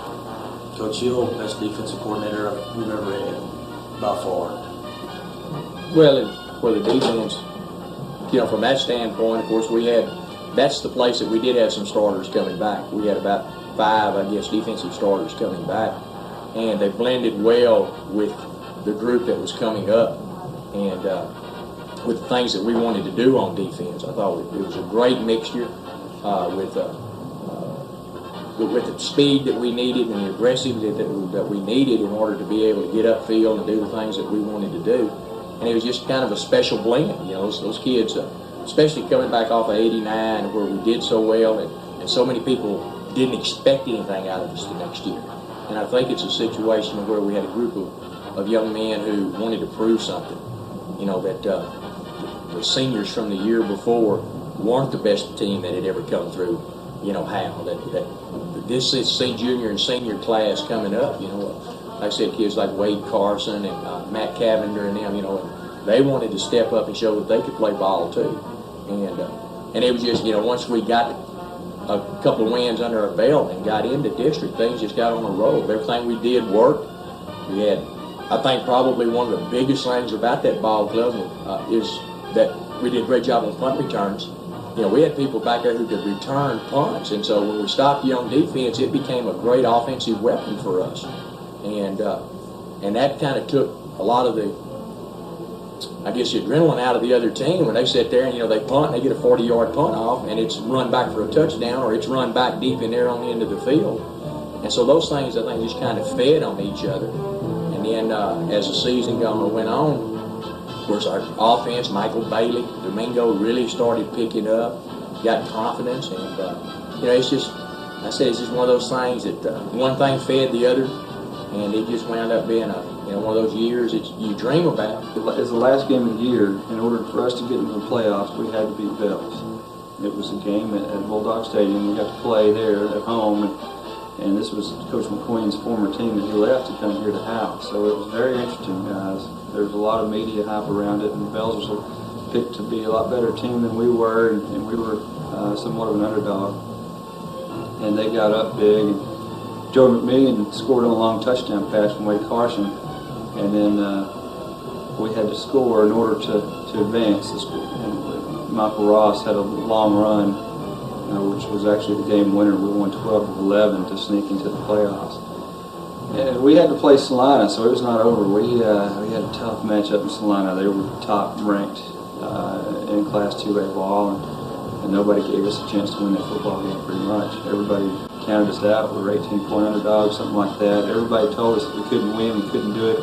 Coach Hill, best defensive coordinator we've ever had, by far. Well, for the defense, from that standpoint, of course, that's the place that we did have some starters coming back. We had about 5, defensive starters coming back, and they blended well with the group that was coming up, and with the things that we wanted to do on defense. I thought it was a great mixture with the speed that we needed and the aggressiveness that we needed in order to be able to get upfield and do the things that we wanted to do. And it was just kind of a special blend. Those kids, especially coming back off of '89 where we did so well and so many people didn't expect anything out of us the next year. And I think it's a situation where we had a group of young men who wanted to prove something. That the seniors from the year before weren't the best team that had ever come through, Howe. That this is junior and senior class coming up, like I said, kids like Wade Carson and Matt Cavender and them, and they wanted to step up and show that they could play ball too. And it was just, once we got a couple of wins under our belt and got into district, things just got on a roll. Everything we did worked. We had, I think, probably one of the biggest things about that ball club is that we did a great job on punt returns. We had people back there who could return punts, and so when we stopped you on defense, it became a great offensive weapon for us. And that kind of took a lot of the adrenaline out of the other team when they sit there and, they punt and they get a 40-yard punt off and it's run back for a touchdown or it's run back deep in there on the end of the field. And so those things, I think, just kind of fed on each other. And then as the season went on, of course, our offense, Michael Bailey, Domingo really started picking up, got confidence, and it's just, I said, it's just one of those things that one thing fed the other, and it just wound up being one of those years that you dream about. As the last game of the year, in order for us to get into the playoffs, we had to beat Bells. It was a game at Bulldog Stadium. We got to play there at home, and this was Coach McQueen's former team that he left to come here to Howe. So it was very interesting, guys. There was a lot of media hype around it, and Bells was picked to be a lot better team than we were, and we were somewhat of an underdog. And they got up big, and Joe McMillan scored on a long touchdown pass from Wade Carson, and then we had to score in order to advance. And Michael Ross had a long run, which was actually the game winner. We won 12-11 to sneak into the playoffs. And we had to play Salina, so it was not over. We had a tough matchup in Salina. They were top ranked in Class 2A ball, and nobody gave us a chance to win that football game pretty much. Everybody counted us out. We were 18-point underdogs, something like that. Everybody told us that we couldn't win, we couldn't do it.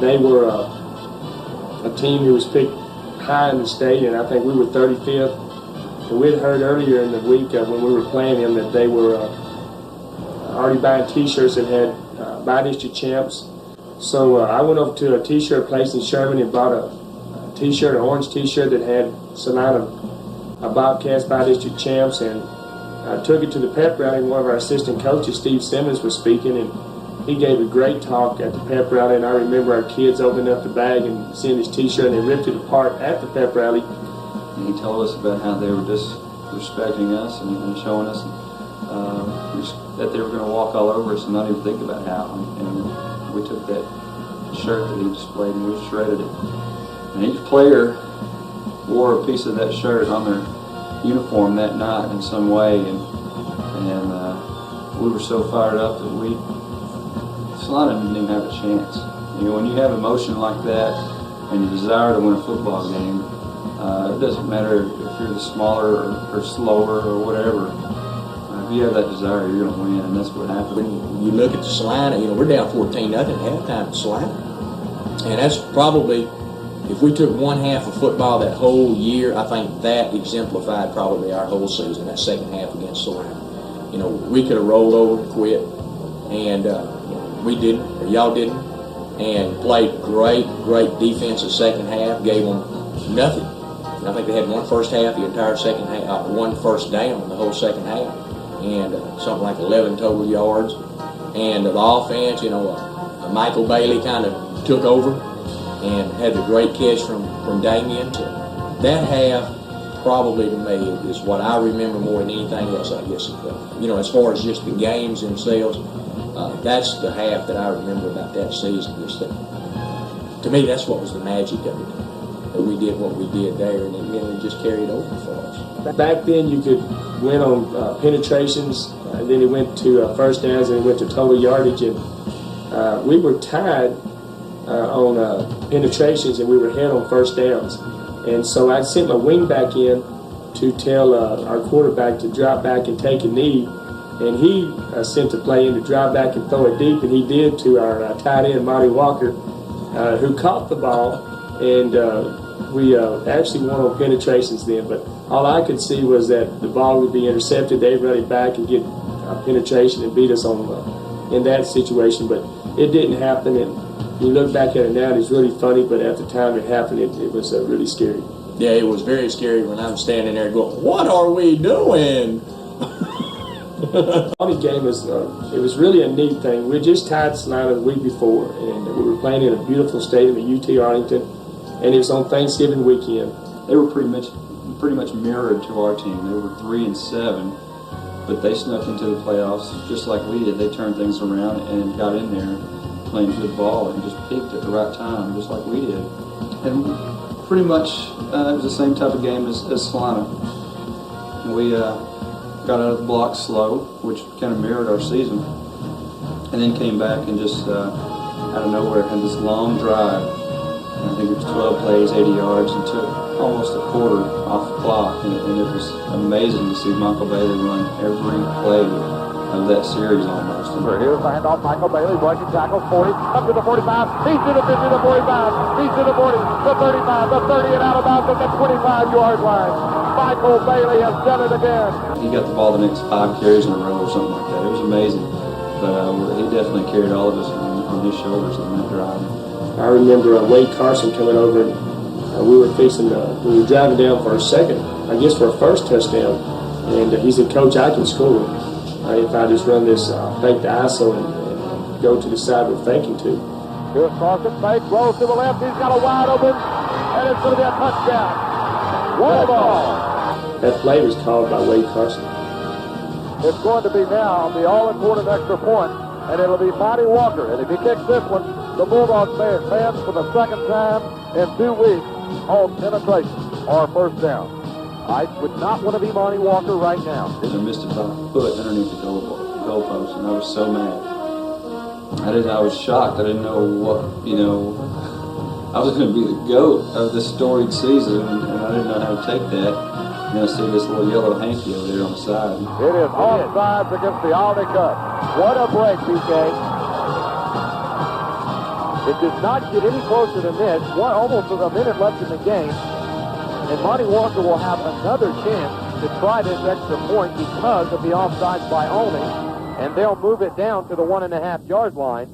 They were a team who was picked high in the state, and I think we were 35th. And we'd heard earlier in the week when we were playing them that they were already buying T-shirts that had by-district champs. So I went over to a T-shirt place in Sherman and bought a T-shirt, an orange T-shirt that had Salina Bobcats by-district champs, and I took it to the pep rally. One of our assistant coaches, Steve Simmons, was speaking, and he gave a great talk at the pep rally. And I remember our kids opening up the bag and seeing his T-shirt, and they ripped it apart at the pep rally. And he told us about how they were just respecting us and showing us that they were going to walk all over us and not even think about how. And we took that shirt that he displayed and we shredded it. And each player wore a piece of that shirt on their uniform that night in some way, and we were so fired up that Salina didn't even have a chance. When you have emotion like that and you desire to win a football game, it doesn't matter if you're the smaller or slower or whatever. If you have that desire, you're going to win, and that's what happened. When you look at the Salina, we're down 14-0 at halftime at Salina, and that's probably, if we took one half of football that whole year, I think that exemplified probably our whole season, that second half against Salina. We could have rolled over and quit, and we didn't, or y'all didn't, and played great defense the second half, gave them nothing. I think they had one first half, the entire second half, one first down in the whole second half, and something like 11 total yards. And the offense, Michael Bailey kind of took over and had the great catch from Damien. That half, probably to me, is what I remember more than anything else, I guess. As far as just the games themselves, that's the half that I remember about that season. To me, that's what was the magic of it. That we did what we did there, and it just carried over for us. Back then, you could win on penetrations, and then it went to first downs, and it went to total yardage, and we were tied on penetrations, and we were ahead on first downs. And so I sent my wing back in to tell our quarterback to drop back and take a knee, and he sent the play in to drop back and throw it deep, and he did to our tight end, Marty Walker, who caught the ball, and we actually won on penetrations then, but all I could see was that the ball would be intercepted, they'd run it back and get penetration and beat us on in that situation, but it didn't happen, and you look back at it now, it's really funny, but at the time it happened, it was really scary. Yeah, it was very scary when I'm standing there going, what are we doing? The game was really a neat thing. We just tied Salina the week before, and we were playing in a beautiful stadium at UT Arlington, and it was on Thanksgiving weekend. They were pretty much mirrored to our team. They were 3-7, but they snuck into the playoffs just like we did. They turned things around and got in there playing good ball and just peaked at the right time, just like we did. And pretty much it was the same type of game as Salina. We got out of the block slow, which kind of mirrored our season, and then came back and just out of nowhere had this long drive. And I think it was 12 plays, 80 yards, and took almost a quarter off the clock. And it was amazing to see Michael Bailey run every play that series almost. Here's the handoff, Michael Bailey, rushing tackle, 40, up to the 45, he's to the 50, the 45, he's to the 40, the 35, the 30, and out of bounds at the 25-yard line. Michael Bailey has done it again. He got the ball the next 5 carries in a row or something like that. It was amazing. But he definitely carried all of us on his shoulders in that drive. I remember Wade Carson coming over, and we were driving down for our first touchdown, and he said, "Coach, I can score if I just run this fake the ISO and go to the side we're faking to." Here's Carson, fake, rolls to the left, he's got a wide open, and it's going to be a touchdown. What a ball! That play was called by Wade Carson. It's going to be now the all-important extra point, and it'll be Monty Walker. And if he kicks this one, the Bulldogs may advance for the second time in 2 weeks on penetration or first down. I would not want to be Monty Walker right now. I missed it by a foot underneath the goalpost, and I was so mad. I was shocked. I didn't know what, I was going to be the GOAT of this storied season, and I didn't know how to take that. And I see this little yellow hanky over there on the side. It is offsides against the Aldi Cup. What a break, PK. It did not get any closer than this. Almost with a minute left in the game. And Monty Walker will have another chance to try this extra point because of the offsides by Olney. And they'll move it down to the 1.5-yard line.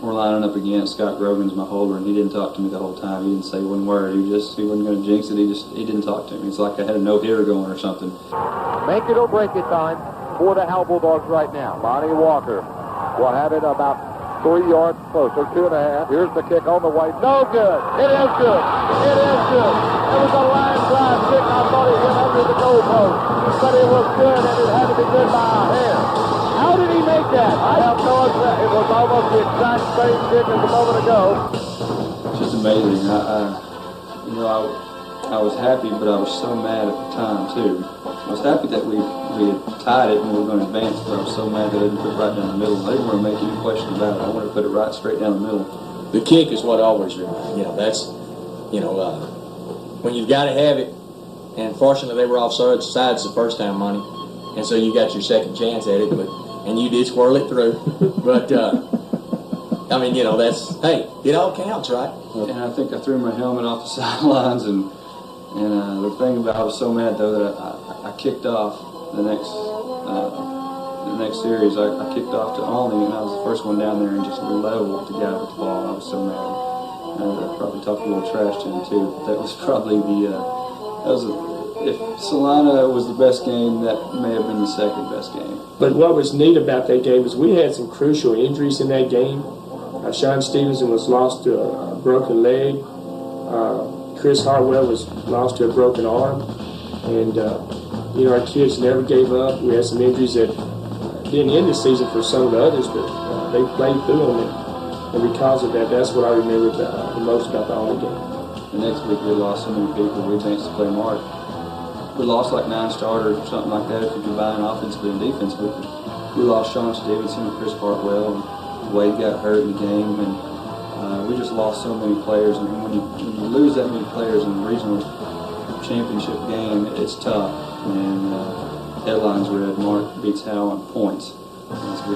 We're lining up again. Scott Grogan's my holder, and he didn't talk to me the whole time. He didn't say one word. He wasn't going to jinx it. He didn't talk to me. It's like I had a no-hitter going or something. Make it or break it time for the Howe Bulldogs right now. Monty Walker will have it about 3 yards closer, 2.5. Here's the kick on the way. No good. It is good. It is good. It was a line drive kick. I thought it went under the goalpost, but it was good, and it had to be good by a hair. How did he make that? I have no idea. It was almost the exact same kick as a moment ago. It's just amazing. I was happy, but I was so mad at the time too. I was happy that we had tied it and we were going to advance, but I was so mad that I didn't put it right down the middle. I didn't want to make any question about it. I wanted to put it right straight down the middle. The kick is what always, that's, when you've got to have it. And fortunately, they were offsides the first time, Monty, and so you got your second chance at it. And you did swirl it through, but that's, hey, it all counts, right? And I think I threw my helmet off the sidelines, and the thing about I was so mad though that I kicked off the next series. I kicked off to Olney, and I was the first one down there and just leveled the guy with the ball. I was so mad. I probably talked a little trash to him too. That was probably if Salina was the best game, that may have been the second best game. But what was neat about that game is we had some crucial injuries in that game. Sean Stevenson was lost to a broken leg. Chris Hartwell was lost to a broken arm. And, our kids never gave up. We had some injuries that didn't end the season for some of the others, but they played through them. And because of that, that's what I remember the most about the Olney game. The next week we lost so many people. We advanced to play Mark. We lost like 9 starters or something like that if you combine offensively and defensively. We lost Sean Stevenson and Chris Hartwell, and Wade got hurt in the game, and we just lost so many players. And when you lose that many players in a regional championship game, it's tough. And headlines read, Mark beats Howe on points. And so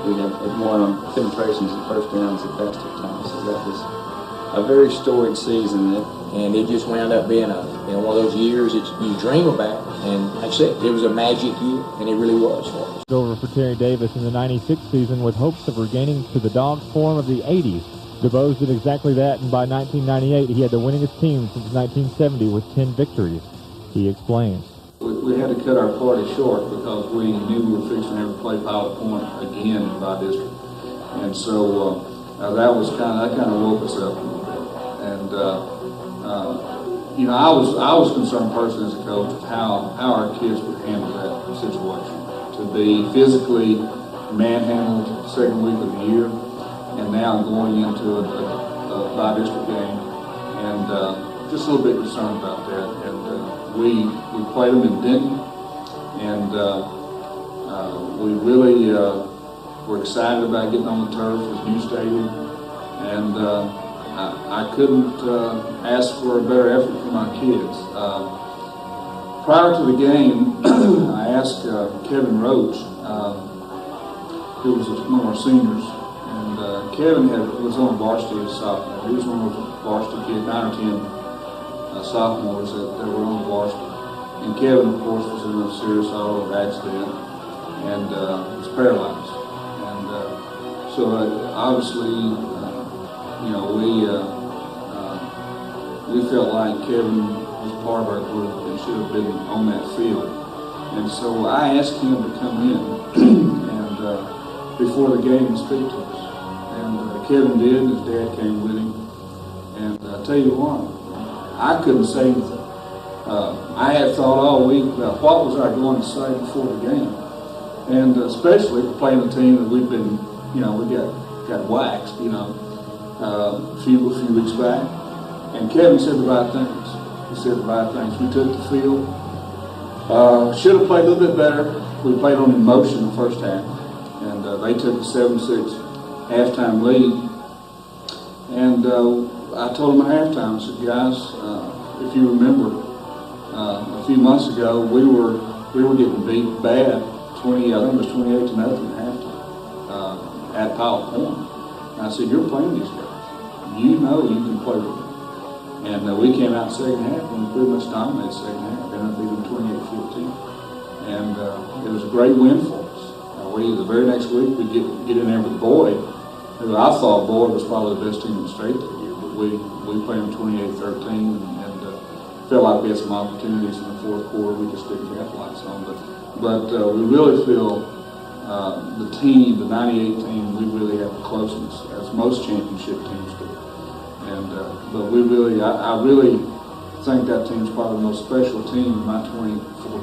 we had won on penetrations and first downs at basket time. So that was a very storied season. And it just wound up being one of those years that you dream about. And like I said, it was a magic year, and it really was for us. Over for Terry Davis in the 96 season with hopes of regaining to the Dogs form of the 80s. DeBose did exactly that, and by 1998, he had the winningest team since 1970 with 10 victories. He explains. We had to cut our party short because we knew we were fixing to play Pilot Point again in my district. And so that kind of woke us up a little bit. And I was concerned personally as a coach of how our kids would handle that situation. To be physically manhandled the second week of the year, and now going into a by-district game, and just a little bit concerned about that. And we played them in Denton, and we really were excited about getting on the turf, this new stadium, and I couldn't ask for a better effort from my kids. Prior to the game, I asked Kevin Roach who was one of our seniors, and Kevin was on varsity as a sophomore. He was one of those varsity kids, 9 or 10 sophomores that were on varsity. And Kevin, of course, was in a serious auto accident and was paralyzed. And so obviously, you know, we felt like Kevin was part of our group and should have been on that field. And so I asked him to come in and before the game and speak to us. And Kevin did, and his dad came with him. And I tell you what, I couldn't say anything. I had thought all week about what was I going to say before the game. And especially playing a team that we've been, you know, we got waxed, you know, a few weeks back. And Kevin said the right things. He said the right things. We took the field. Should have played a little bit better. We played on emotion the first half. And they took a 7-6 halftime lead. And I told them at halftime, I said, guys, if you remember, a few months ago, we were getting beat bad, I think it was 28-0 at halftime, at Powell Point. And I said, you're playing these guys. You know you can play with them. And we came out second half and we pretty much dominated second half. Ended up beating 28-15. And it was a great win for us. The very next week we get in there with Boyd, who I thought Boyd was probably the best team in the state that year. But we played them 28-13 and felt like we had some opportunities in the fourth quarter we just didn't capitalize on. But we really feel the team, the 98 team, we really have the closeness as most championship teams do. And but we really, I really think that team's probably the most special team in my 24,